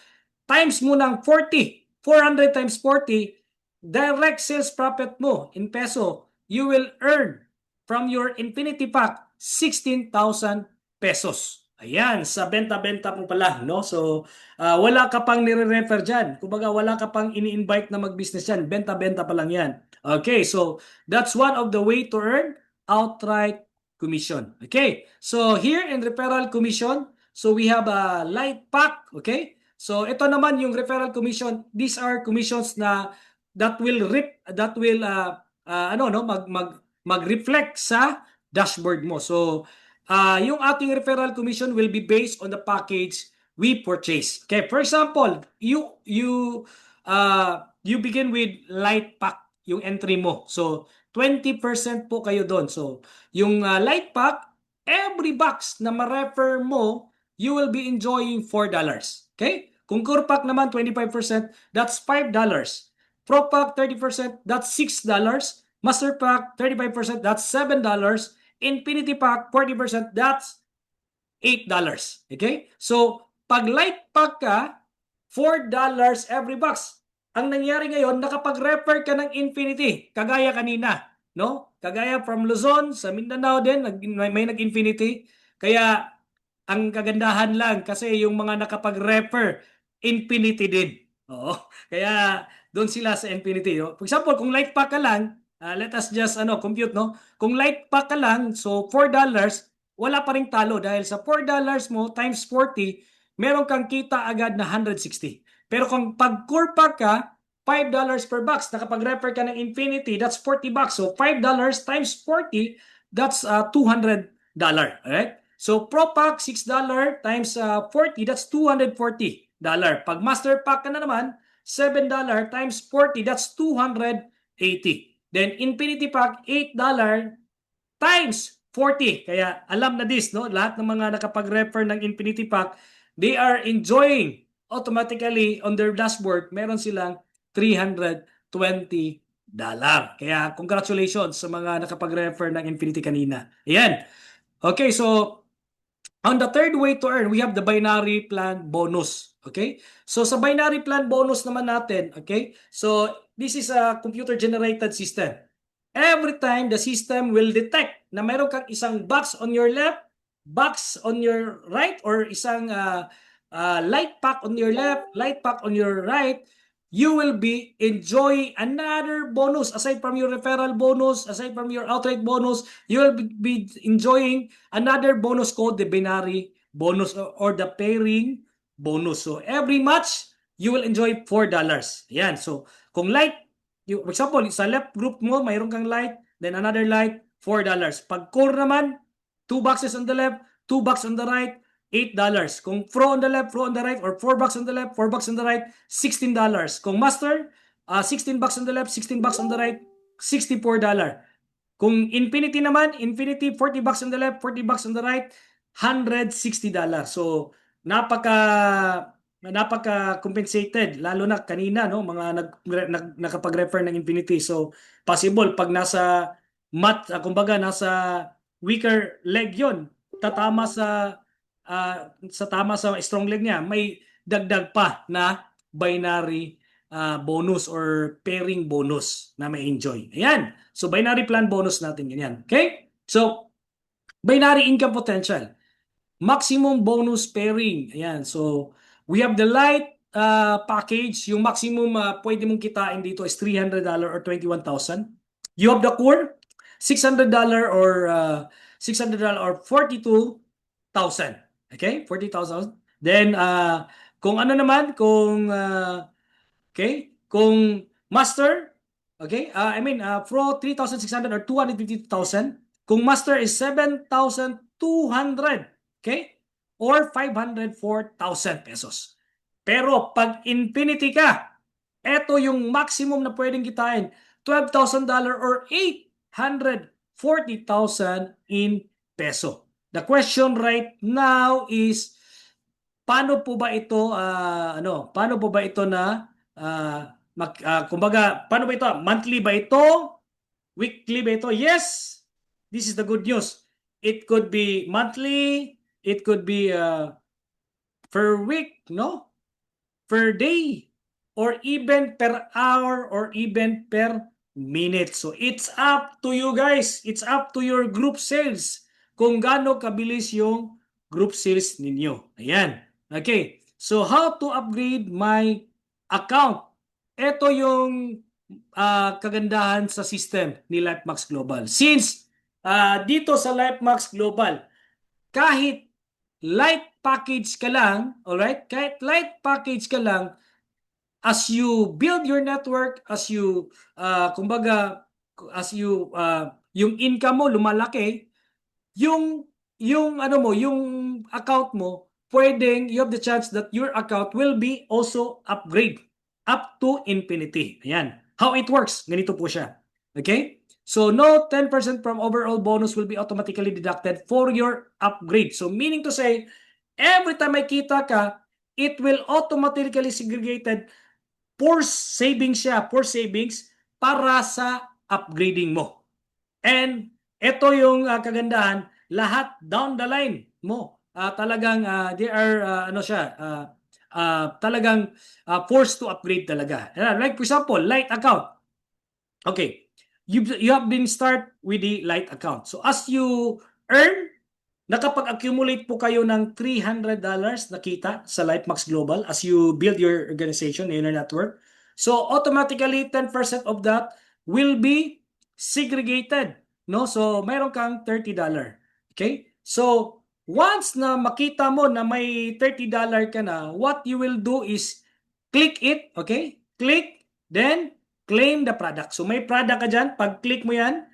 times mo ng 40. 400 times 40, direct sales profit mo in peso, you will earn from your Infinity Pack 16,000 pesos. Ayan, sa benta-benta mo pa lang, no? So, wala ka pang nire-refer dyan. Kumbaga, wala ka pang ini-invite na mag-business dyan. Benta-benta pa lang yan. Okay, so that's one of the way to earn outright commission. Okay, so here in referral commission, so we have a light pack. Okay, so ito naman yung referral commission. These are commissions na that will mag-reflect sa dashboard mo. So yung ating referral commission will be based on the package we purchase. Okay, for example, you begin with light pack, yung entry mo. So 20% po kayo doon. So yung light pack, every box na ma-refer mo, you will be enjoying $4. Okay? Kung core pack naman 25%, that's $5. Pro pack 30%, that's $6. Master pack 35%, that's $7. Infinity pack 40%, that's $8. Okay? So pag light pack ka, $4 every box. Ang nangyari ngayon, nakapag-refer ka ng Infinity, kagaya kanina, no? Kagaya from Luzon, sa Mindanao din, may nag-Infinity. Kaya ang kagandahan lang kasi yung mga nakapag-refer, Infinity din. Oo. Kaya doon sila sa Infinity. No? For example, kung light pack ka lang, let us just compute, no? Kung light pack ka lang, so $4, wala pa ring talo dahil sa $4 mo times 40, meron kang kita agad na 160. Pero kung pag core pack ka, $5 per box, nakapag-refer ka ng Infinity, that's $40. So $5 times 40, that's $200. Alright? So Pro Pack, $6 times 40, that's $240. Pag Master Pack ka na naman, $7 times 40, that's $280. Then Infinity Pack, $8 times 40. Kaya alam na this, no? Lahat ng mga nakapag-refer ng Infinity Pack, they are enjoying automatically on their dashboard, meron silang $320. Kaya congratulations sa mga nakapag-refer ng Infinity kanina. Ayan. Okay, so on the third way to earn, we have the binary plan bonus. Okay? So sa binary plan bonus naman natin, okay? So this is a computer generated system. Every time the system will detect na mayroon kang isang box on your left, box on your right, or isang light pack on your left, light pack on your right, you will be enjoying another bonus aside from your referral bonus, aside from your outright bonus, you will be enjoying another bonus called the binary bonus or the pairing bonus. So every match, you will enjoy $4. Yan. So kung light, for example, sa left group mo, mayroon kang light, then another light, $4. Pag core naman, 2 boxes on the left, 2 boxes on the right, $8. Kung pro on the left, pro on the right, or 4 bucks on the left, 4 bucks on the right, $16. Kung master, 16 bucks on the left, 16 bucks on the right, $64. Kung infinity naman, infinity, 40 bucks on the left, 40 bucks on the right, $160. So napaka compensated, lalo na kanina, no, mga nakapag-refer ng Infinity. So possible pag nasa kumbaga nasa weaker leg yon, tatama sa tama sa strong leg niya, may dagdag pa na binary bonus or pairing bonus na may enjoy. Ayan. So binary plan bonus natin ganyan. Okay? So binary income potential. Maximum bonus pairing. Ayan. So we have the light package. Yung maximum pwede mong kitain dito is $300 or 21,000. You have the core, $600 or $600 or 42,000. Okay? 40,000. Then kung ano naman, kung kung master, okay? Pro 3,600 or 250,000. Kung master is 7,200, okay? Or 504,000 pesos. Pero pag infinity ka, eto yung maximum na pwedeng kitain, $12,000 or 840,000 in peso. The question right now is paano po ba ito kumbaga paano ba ito? Monthly ba ito? Weekly ba ito? Yes. This is the good news. It could be monthly, it could be per week, no? Per day, or even per hour, or even per minute. So it's up to you guys. It's up to your group sales kung gaano kabilis yung group sales ninyo. Ayan. Okay. So how to upgrade my account? Ito yung kagandahan sa system ni LifeMax Global. Since dito sa LifeMax Global, kahit light package ka lang, alright? Kahit light package ka lang, as you build your network, as you yung income mo lumalaki, yung account mo, you have the chance that your account will be also upgrade up to infinity. Ayan. How it works, ganito po siya. Okay? So no 10% from overall bonus will be automatically deducted for your upgrade. So meaning to say, every time may kita ka, it will automatically segregated for savings para sa upgrading mo. And ito yung kagandahan, lahat down the line mo. Talagang they are talagang forced to upgrade talaga. Like for example, light account. Okay. You have been start with the light account. So as you earn, nakapag-accumulate po kayo ng $300 na kita sa LifeMax Global as you build your organization, your network. So automatically 10% of that will be segregated, no? So meron kang $30. Okay? So once na makita mo na may $30 ka na, what you will do is click it, okay? Click, then claim the product. So may product ka dyan, pag click mo yan,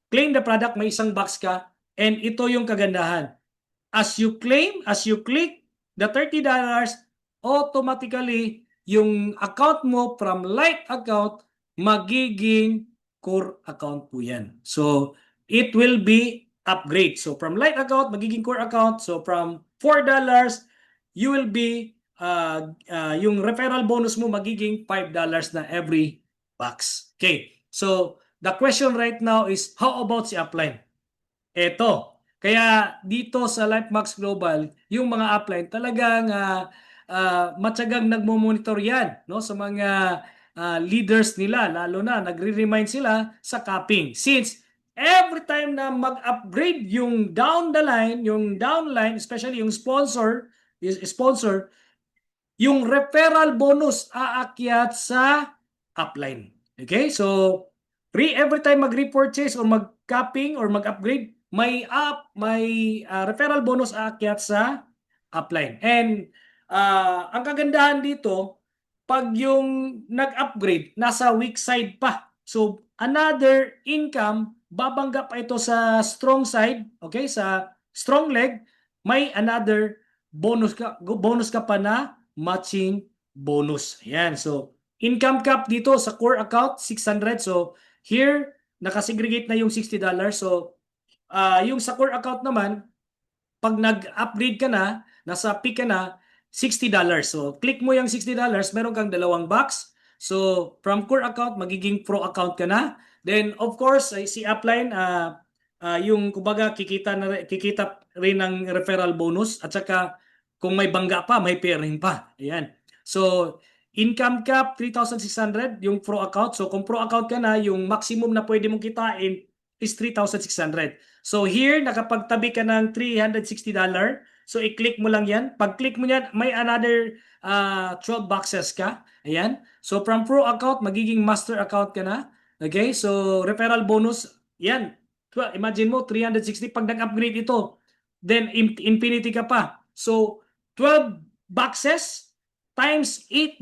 claim the product, may isang box ka, and ito yung kagandahan. As you click the $30, automatically yung account mo from light account magiging core account po yan. So it will be upgrade. So from light account magiging core account. So from $4 you will be yung referral bonus mo magiging $5 na every box. Okay. So the question right now is how about si upline? Eto. Kaya dito sa LifeMax Global, yung mga upline talagang matyagang nagmo-monitor yan, no, sa mga leaders nila, lalo na nagre-remind sila sa capping. Since every time na mag-upgrade yung down the line, yung downline, especially yung sponsor, yung referral bonus aakyat sa upline. Okay? So, every time mag-repurchase or mag-capping or mag-upgrade, may referral bonus aakyat sa upline. And ang kagandahan dito, pag yung nag-upgrade, nasa weak side pa. So, another income, babangga pa ito sa strong side, okay? Sa strong leg, may another bonus ka pa na matching bonus. Ayan. So, income cap dito sa core account, 600. So, here, nakasegregate na yung $60. So, yung sa core account naman, pag nag-upgrade ka na, nasa peak ka na, $60. So, click mo yung $60, meron kang dalawang box. So, from core account, magiging pro account ka na. Then, of course, si upline, yung kumbaga kikita rin ng referral bonus at saka kung may bangga pa, may pairing pa. Ayan. So, income cap, 3,600 yung pro account. So, kung pro account ka na, yung maximum na pwede mong kitain is 3,600. So, here, nakapagtabi ka ng $360. So, i-click mo lang yan. Pag click mo yan, may another 12 boxes ka. Ayan. So, from pro account, magiging master account ka na. Okay? So, referral bonus, yan. Imagine mo, 360. Pag nag-upgrade ito, then infinity ka pa. So, 12 boxes times $8.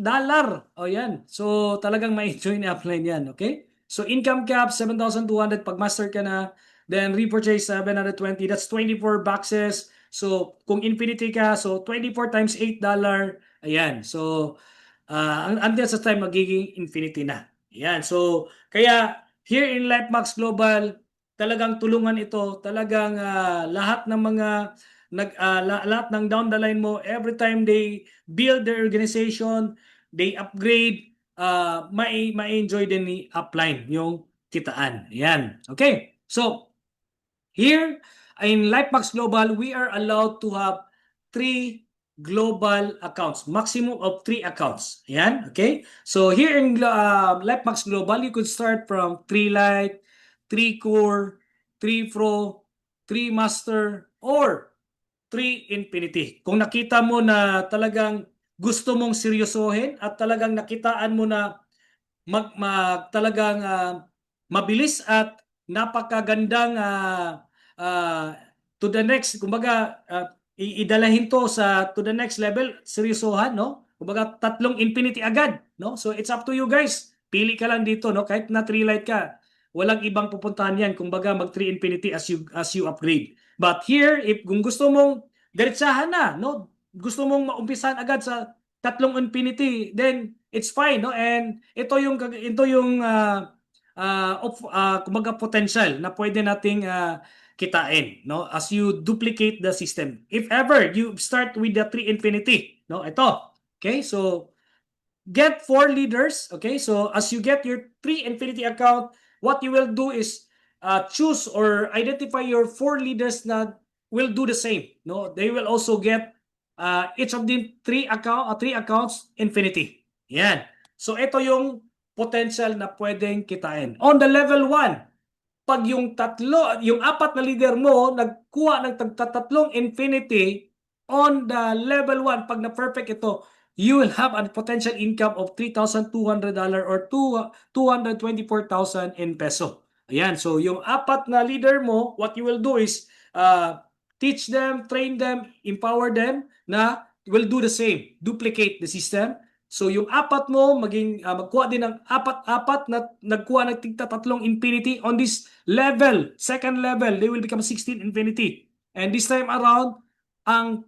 O yan. So, talagang ma-enjoy ni upline yan. Okay? So, income cap, 7,200 pag master ka na. Then, repurchase, 720. That's 24 boxes. So, kung infinity ka, so 24 times $8. Ayan. So, until sa time, magiging infinity na. Ayan. So, kaya, here in LifeMax Global, talagang tulungan ito. Talagang lahat ng mga lahat ng down the line mo, every time they build their organization, they upgrade, ma-enjoy din ni upline yung kitaan. Ayan. Okay. So, here in LifeMax Global, we are allowed to have 3 global accounts, maximum of 3 accounts. Ayan, okay? So here in LifeMax Global, you could start from 3 Lite, 3 Core, 3 Pro, 3 Master, or 3 Infinity. Kung nakita mo na talagang gusto mong seryosohin at talagang nakitaan mo na talagang mabilis at napakagandang to the next, kumbaga idalahin to to the next level, seryosohan, no? Kumbaga 3 infinity agad, no? So it's up to you guys. Pili ka lang dito, no? Kahit na 3 light ka, walang ibang pupuntahan yan. Kumbaga mag 3 infinity as you upgrade. But here, if kung gusto mong diretsahan na, no? Gusto mong maumpisahan agad sa 3 infinity, then it's fine, no? And ito yung kumbaga potential na pwede nating kitain, no, as you duplicate the system. If ever you start with the 3 infinity, no, ito. Okay, so get 4 leaders. Okay, so as you get your 3 infinity account, what you will do is choose or identify your 4 leaders na will do the same, no. They will also get each of the 3 accounts infinity. Yan. So ito yung potential na pwedeng kitain. On the level 1, pag yung 4 na leader mo nagkuha ng 3 infinity on the level 1, pag na-perfect ito, you will have a potential income of $3,200 or 224,000 in peso. Ayan, so yung apat na leader mo, what you will do is teach them, train them, empower them na will do the same, duplicate the system. So yung apat mo magkuha din ng apat-apat na nagkuha ng tigta tatlong infinity on this level, second level, they will become 16 infinity. And this time around, ang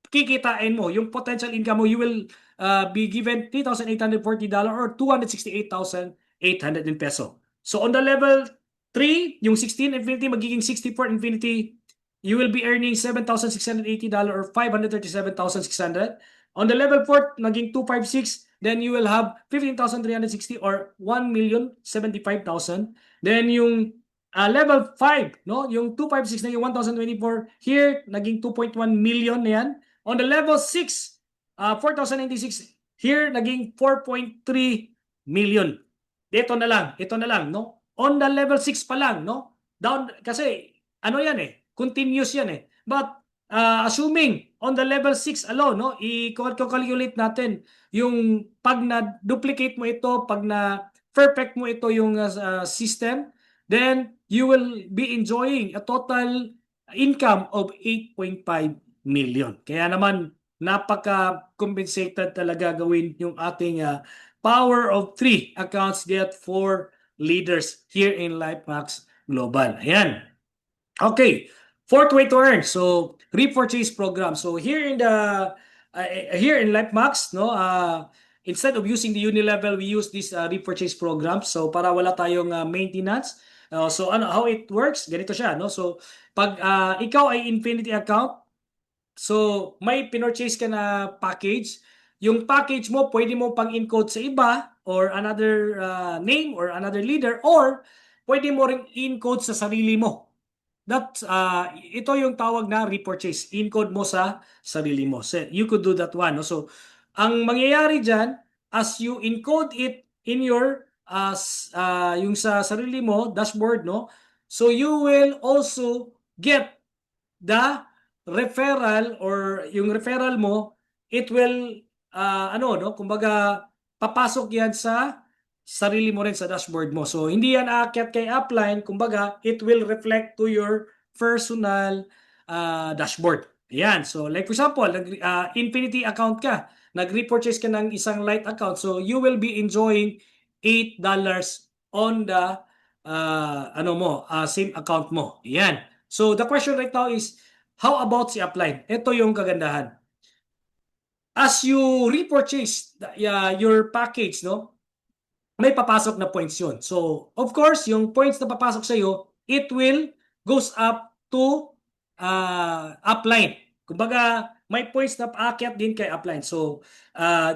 kikitain mo, yung potential income mo, you will be given $3,840 or 268,800 in peso. So on the level 3, yung 16 infinity magiging 64 infinity, you will be earning $7,680 or 537,600. On the level 4, naging 256, then you will have 15,360 or 1,075,000. Then yung level 5, no? Yung 256 na yung 1,024, here naging 2.1 million na yan. On the level 6, 4,096, here naging 4.3 million. Ito na lang, no? On the level 6 pa lang, no? Down, kasi, ano yan continuous yan But, assuming, on the level 6 alone, no? I-calculate natin, yung pag na-duplicate mo ito, pag na-perfect mo ito yung system, then, you will be enjoying a total income of 8.5 million. Kaya naman, napaka-compensated talaga gawin yung ating power of 3 accounts get 4 leaders here in LifeMax Global. Ayan. Okay. Fourth way to earn. So, repurchase program. So, here in LifeMax, no, instead of using the Unilevel, we use this repurchase program. So, para wala tayong maintenance. So, how it works? Ganito siya, no? So, pag ikaw ay Infinity account, so, may pinurchase ka na package. Yung package mo, pwede mo pang encode sa iba or another name or another leader or pwede mo ring encode sa sarili mo. Ito yung tawag na repurchase. Encode mo sa sarili mo. So, you could do that one. No? So, ang mangyayari dyan, as you encode it in your yung sa sarili mo, dashboard, no? So, you will also get the referral or yung referral mo, it will kumbaga papasok yan sa sarili mo rin sa dashboard mo. So hindi yan aakyat kay upline, kumbaga it will reflect to your personal dashboard. Ayan. So like for example, Infinity account ka, nag-repurchase ka ng isang Light account, so you will be enjoying $8 on the same account mo. Ayan. So the question right now is, how about si upline? Ito yung kagandahan. As you repurchase your package, no, may papasok na points yun. So, of course, yung points na papasok sa'yo, it will goes up to upline. Kumbaga, may points na paakyat din kay upline. So,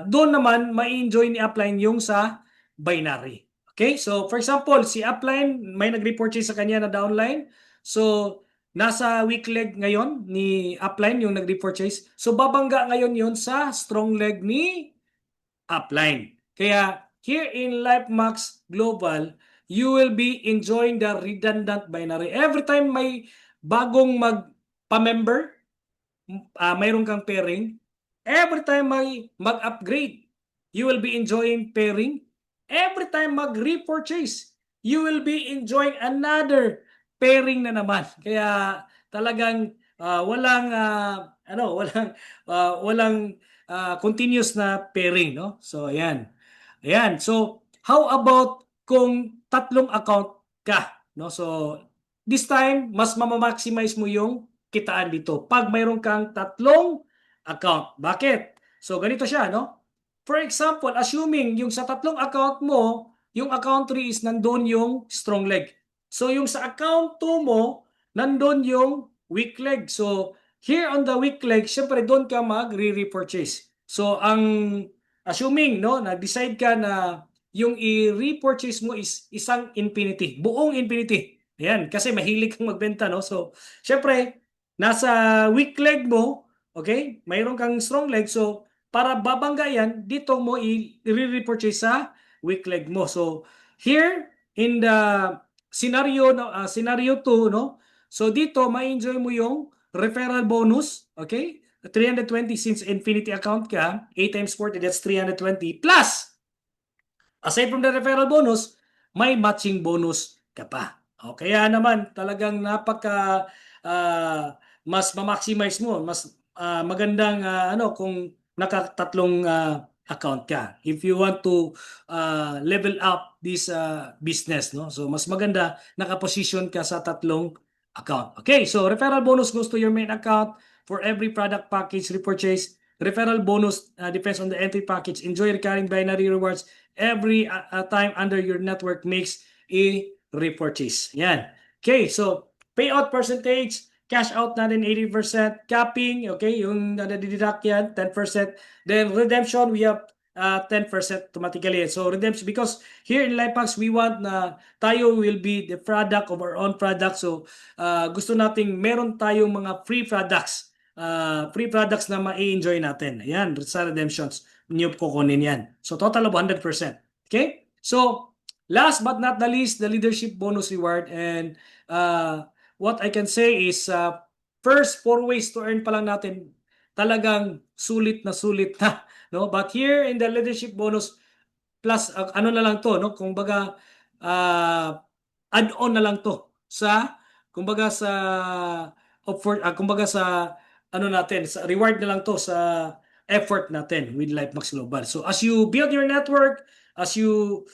doon naman, ma-enjoy ni upline yung sa binary. Okay? So, for example, si upline, may nag-repurchase sa kanya na downline. So, nasa weak leg ngayon ni upline yung nag-repurchase. So, babangga ngayon yun sa strong leg ni upline. Kaya, here in LifeMax Global, you will be enjoying the redundant binary. Every time may bagong magpa-member, mayroon kang pairing. Every time may mag-upgrade, you will be enjoying pairing. Every time mag-repurchase, you will be enjoying another pairing na naman. Kaya talagang walang continuous na pairing, no? So ayan. Ayan. So how about kung tatlong account ka, no? So this time mas ma-maximize mo yung kitaan dito pag mayroon kang tatlong account. Bakit? So ganito siya, no? For example, assuming yung sa tatlong account mo, yung account 3 is nandun yung strong leg. So yung sa account 2 mo, nandun yung weak leg. So here on the weak leg, syempre doon ka mag-repurchase. So ang assuming, no, nag-decide ka na yung i-repurchase mo is isang infinity, buong infinity. Ayan, kasi mahilig kang magbenta, no? So syempre, nasa weak leg mo, okay, mayroon kang strong leg. So para babangga yan, dito mo i-repurchase sa weak leg mo. So here in the scenario 2, no? So dito ma-enjoy mo yung referral bonus, okay? 320 since Infinity account ka, 8 times 40, that's 320 plus aside from the referral bonus, may matching bonus ka pa. Kaya naman talagang napaka mas ma-maximize mo, mas magandang kung nakatatlong account ka. If you want to level up this business, no? So mas maganda nakaposition ka sa tatlong account. Okay, so referral bonus goes to your main account for every product package repurchase. Referral bonus depends on the entry package. Enjoy recurring binary rewards every time under your network makes a repurchase. Yan. Okay, so payout percentage, cash out natin 80%, capping, okay, yung nadideduct yan, 10%. Then redemption, we have 10% automatically. So redemption, because here in LifeHacks, we want na tayo will be the product of our own product. So gusto nating meron tayong mga free products na ma-enjoy natin. Ayan, sa redemptions, nyo kukunin yan. So total of 100%. Okay? So last but not the least, the leadership bonus reward. And what I can say is, first 4 ways to earn pa lang natin, talagang sulit na. No? But here in the leadership bonus, plus ano na lang to, no? Kumbaga, add-on na lang to sa, kumbaga sa, kumbaga sa, ano natin, sa reward na lang to sa effort natin with LifeMax Global. So as you build your network, as you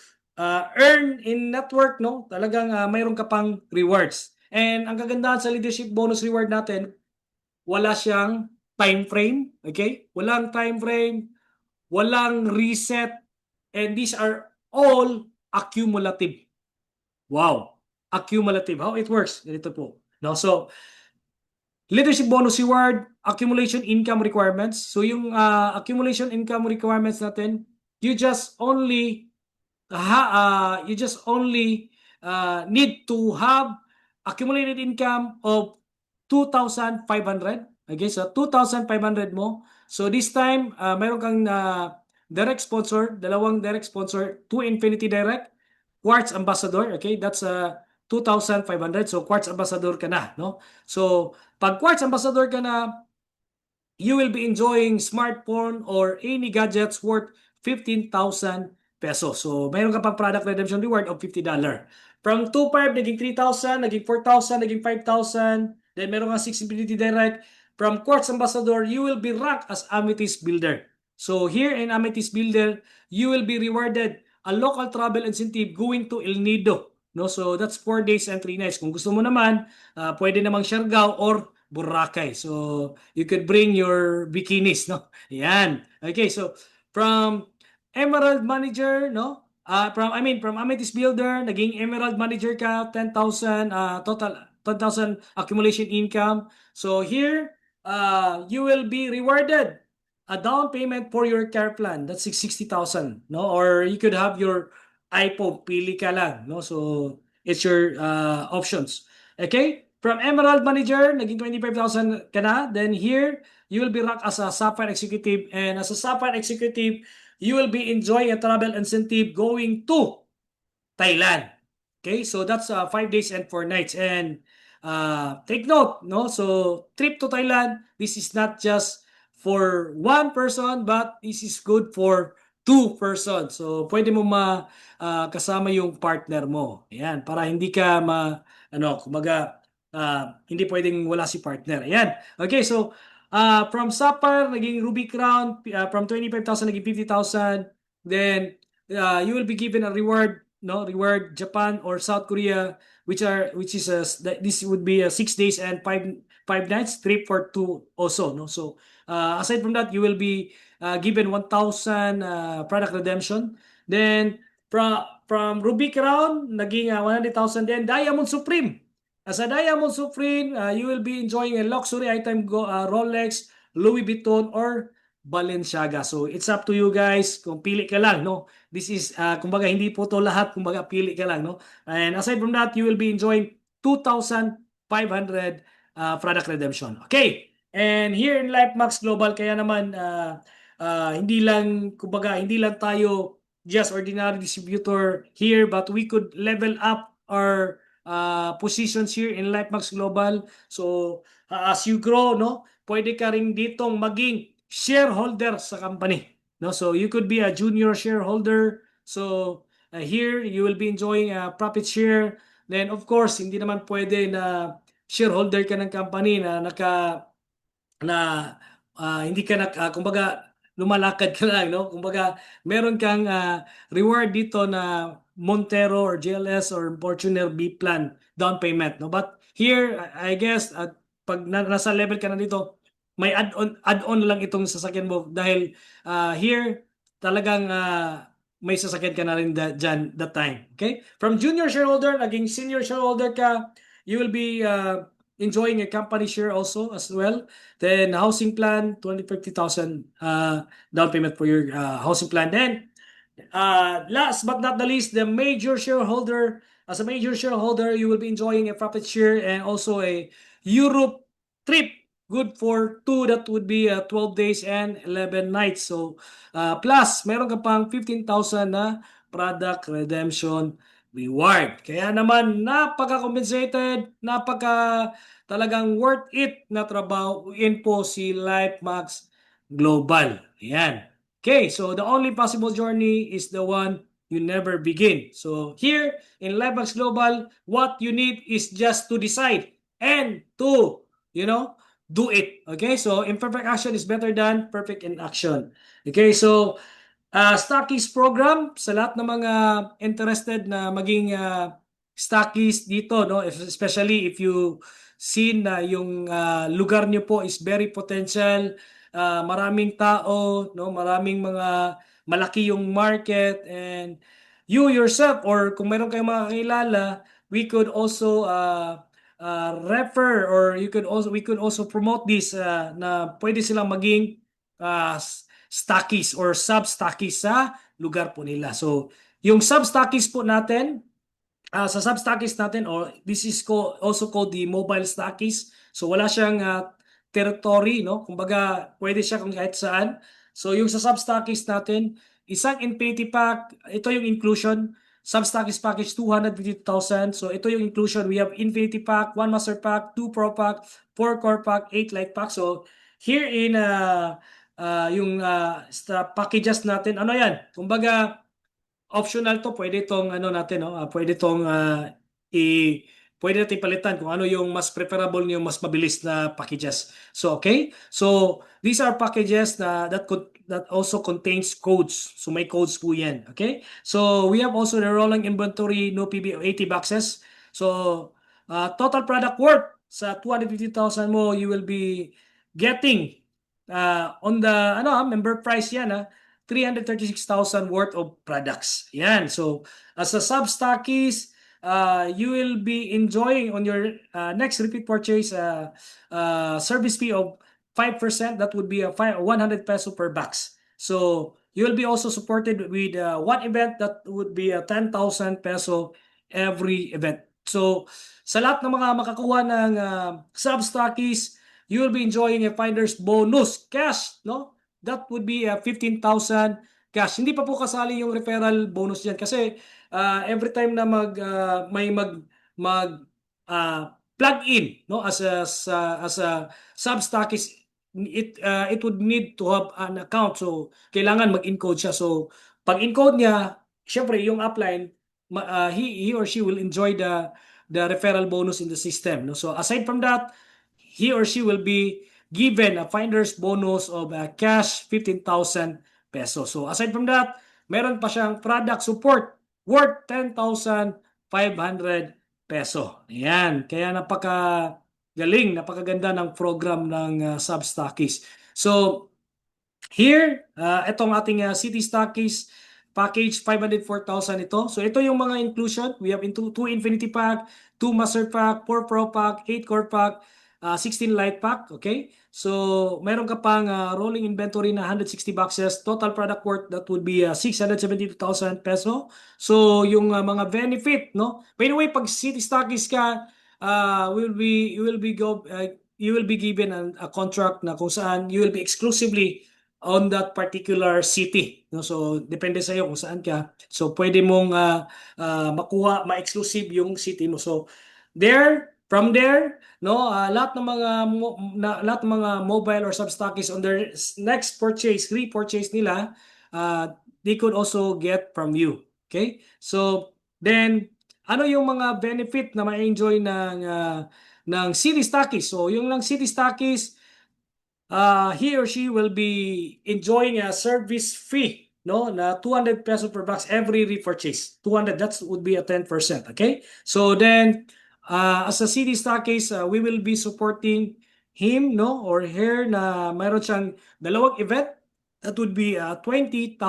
earn in network, no, talagang mayroon ka pang rewards. And ang kagandahan sa leadership bonus reward natin, wala siyang time frame, okay? Walang time frame, walang reset, and these are all accumulative. Wow, accumulative. How it works? Ganito po. No, so leadership bonus reward, accumulation income requirements. So yung accumulation income requirements natin, you just only need to have accumulated income of 2,500. Okay, so 2,500 mo. So this time, mayroon kang direct sponsor, dalawang direct sponsor, 2 Infinity Direct, Quartz Ambassador. Okay, that's 2,500. So Quartz Ambassador ka na, no? So pag Quartz Ambassador ka na, you will be enjoying smartphone or any gadgets worth 15,000 pesos. So, mayroon ka pang product redemption reward of $50. From 2,500, naging 3,000, naging 4,000, naging 5,000. Then, meron ka 6 Infinity Direct. From Quartz Ambassador, you will be ranked as Amethyst Builder. So, here in Amethyst Builder, you will be rewarded a local travel incentive going to El Nido. No? So, that's 4 days and 3 nights. Kung gusto mo naman, pwede namang Siargao or Boracay. So, you could bring your bikinis, no? Yan. Okay, so, from Emerald Manager, no? From Amethyst Builder, naging Emerald Manager ka, 10,000 total 10,000 accumulation income. So here, you will be rewarded a down payment for your care plan. That's 60,000, no? Or you could have your iPhone, pili ka lang, no? So it's your options. Okay? From Emerald Manager, naging 25,000 ka na. Then here, you will be ranked as a Sapphire Executive. And as a Sapphire Executive, you will be enjoying a travel incentive going to Thailand. Okay, so that's 5 days and 4 nights. And take note, no? So trip to Thailand, this is not just for one person, but this is good for 2 persons. So pwede mo kasama yung partner mo. Ayan, para hindi ka hindi pwedeng wala si partner. Ayan. Okay, so from Sapphire, naging Ruby Crown, from 25,000, naging 50,000. Then, you will be given a reward, no? Reward Japan or South Korea, this would be 6 days and 5 nights, trip for 2 also, no? So, aside from that, you will be given 1,000 product redemption. Then, from Ruby Crown, naging 100,000 din. Diamond Supreme. As a Diamond Supreme, you will be enjoying a luxury item, Rolex, Louis Vuitton, or Balenciaga. So, it's up to you guys kung pili ka lang, no? This is, kumbaga, hindi po to lahat, kumbaga, pili ka lang, no? And aside from that, you will be enjoying 2,500 product redemption. Okay. And here in LifeMax Global, kaya naman, hindi lang tayo just ordinary distributor here, but we could level up our positions here in LifeMax Global. So, as you grow, no, pwede ka rin ditong maging shareholder sa company. No? So, you could be a junior shareholder. So, here, you will be enjoying a profit share then of course, hindi naman pwede na shareholder ka ng company na hindi ka kumbaga lumalakad ka lang, no? Kumbaga meron kang reward dito na Montero or GLS or Fortuner B plan down payment, no? But here I guess pag nasa level ka na dito, may add-on lang itong sasakyan mo dahil here talagang may sasakyan ka na rin dyan that time. Okay? From junior shareholder, naging senior shareholder ka, you will be enjoying a company share also as well. Then housing plan, 250,000 down payment for your housing plan. Then last but not the least, the major shareholder. As a major shareholder, you will be enjoying a profit share and also a Europe trip. Good for 2, that would be 12 days and 11 nights. So plus, meron ka pang 15,000 na product redemption reward. Kaya naman, napaka-compensated, talagang worth it na trabahuin po si LifeMax Global. Ayan. Okay, so the only possible journey is the one you never begin. So here in LifeMax Global, what you need is just to decide and to, do it. Okay, so imperfect action is better than perfect inaction. Okay, so stockies program sa lahat ng mga interested na maging stockies dito, no? Especially if you seen na yung lugar nyo po is very potential, maraming tao, no? Maraming mga malaki yung market, and you yourself or kung meron kayong mga kakilala, we could also refer or we could also promote this na pwede silang maging stockies or sub-stockies sa lugar po nila. So, yung sub-stockies po natin, sa sub-stockies natin, or this is also called the mobile stockies. So, wala siyang territory, no? Kumbaga, pwede siya kung kahit saan. So, yung sa sub-stockies natin, isang infinity pack, ito yung inclusion. Sub-stockies package, 250,000. So, ito yung inclusion. We have infinity pack, 1 master pack, 2 pro pack, 4 core pack, 8 light pack. So, here in yung packages natin, ano yan? Kumbaga, optional to. Pwede itong natin, no? Pwede itong pwede natin palitan kung ano yung mas preferable yung mas mabilis na packages. So, okay? So, these are packages that also contains codes. So, may codes po yan. Okay? So, we have also the rolling inventory, no PB, 80 boxes. So, total product worth sa 250,000 mo, you will be getting on the member price yan, 336,000 worth of products. Yan. So, as a sub-stockies, you will be enjoying on your next repeat purchase service fee of 5%. That would be 100 peso per box. So, you will be also supported with one event that would be 10,000 peso every event. So, sa lahat ng mga makakuha ng sub-stockies, you will be enjoying a finder's bonus cash, no? That would be 15,000 cash. Hindi pa po kasali yung referral bonus diyan kasi every time na plug in, no, as a sub-stockist, it would need to have an account. So kailangan mag-encode siya. So pag encode niya, syempre yung upline, he or she will enjoy the referral bonus in the system, no? So aside from that, he or she will be given a finder's bonus of cash 15,000 pesos. So aside from that, meron pa siyang product support worth 10,500 peso. Ayan. Kaya napakagaling, napakaganda ng program ng sub-stockies. So here, itong ating City Stockies package, 504,000 ito. So ito yung mga inclusion. We have 2 Infinity Pack, 2 Master Pack, 4 Pro Pack, 8 Core Pack, 16 light pack, okay? So, meron ka pang rolling inventory na 160 boxes. Total product worth, that would be 672,000 peso. So, yung mga benefit, no? By the way, pag City Stockies ka, you will be given a contract na kung saan you will be exclusively on that particular city, no? So, depende sa iyo kung saan ka. So, pwede mong makuha, ma-exclusive yung city mo. So, from there, no, lahat ng mga mobile or sub-stockies on their next purchase, repurchase nila, they could also get from you. Okay? So, then ano yung mga benefit na ma-enjoy ng City Stockies. So yung lang City Stockies, he or she will be enjoying a service fee, no, na 200 pesos per box every repurchase. 200, that would be a 10%. Okay, so then as a City Stockies, we will be supporting him, no, or her na mayroon siyang dalawang event. That would be 20,000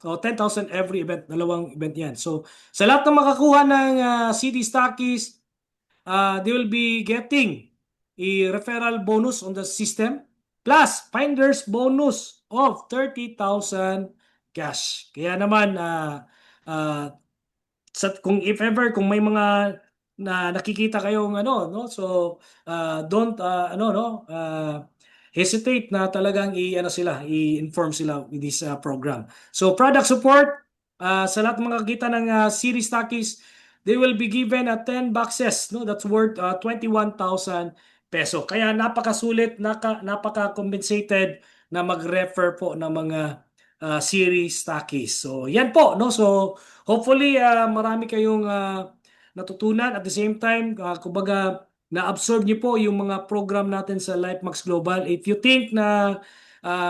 o 10,000 every event. Dalawang event yan. So sa lahat ng makakuha ng City Stockies, they will be getting a referral bonus on the system plus finder's bonus of 30,000 cash. Kaya naman kung if ever kung may mga na nakikita kayong ano, no, so don't hesitate na talagang i-inform sila with this program. So product support, sa lahat ng mga kita ng City Stockies, they will be given 10 boxes, no, that's worth 21,000 peso. Kaya napakasulit, napaka-compensated na mag-refer po ng mga City Stockies. So yan po, no, so hopefully marami kayong natutunan. At the same time, kumbaga na-absorb niyo po yung mga program natin sa LifeMax Global. If you think na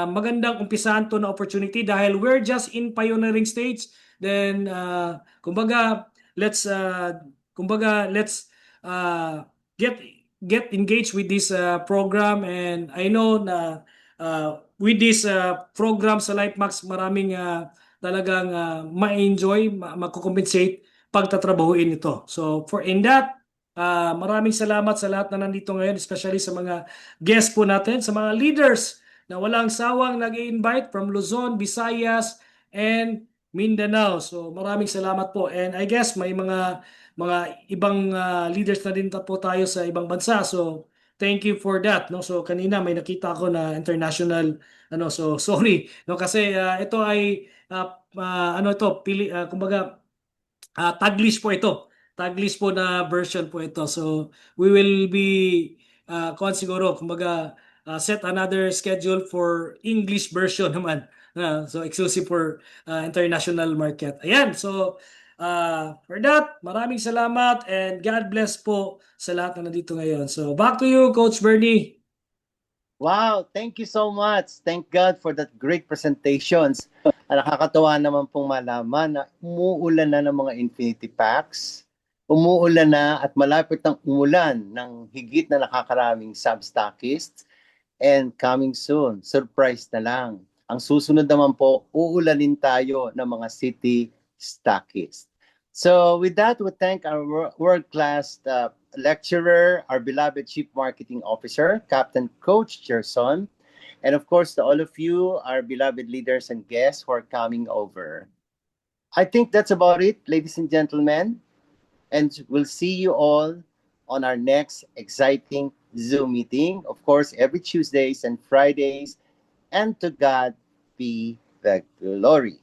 magandang umpisahan to na opportunity dahil we're just in pioneering stage, then kumbaga let's get engaged with this program. And I know na with this program sa LifeMax, maraming talagang ma-enjoy, makukompensate pagtatrabahuin ito. So in that, maraming salamat sa lahat na nandito ngayon, especially sa mga guests po natin, sa mga leaders na walang sawang nag-i-invite from Luzon, Visayas, and Mindanao. So maraming salamat po. And I guess may mga ibang leaders na din po tayo sa ibang bansa. So thank you for that, no. So kanina may nakita ko na international so sorry, no, kasi ito ay kumbaga Taglish po ito. Taglish po na version po ito. So we will be siguro kumbaga set another schedule for English version naman. So exclusive for international market. Ayan. So for that, maraming salamat and God bless po sa lahat na nandito ngayon. So back to you, Coach Bernie. Wow, thank you so much. Thank God for that great presentations. Nakakatawa naman pong malaman na umuulan na ng mga Infinity Packs. Umuulan na at malapit ng umulan ng higit na nakakaraming Substockists. And coming soon, surprise na lang. Ang susunod naman po, uulanin tayo ng mga City Stockists. So with that, we thank our world-class lecturer, our beloved Chief Marketing Officer, Captain Coach Gerson, and of course to all of you, our beloved leaders and guests who are coming over. I think that's about it, ladies and gentlemen, and we'll see you all on our next exciting Zoom meeting, of course, every Tuesdays and Fridays, and to God be the glory.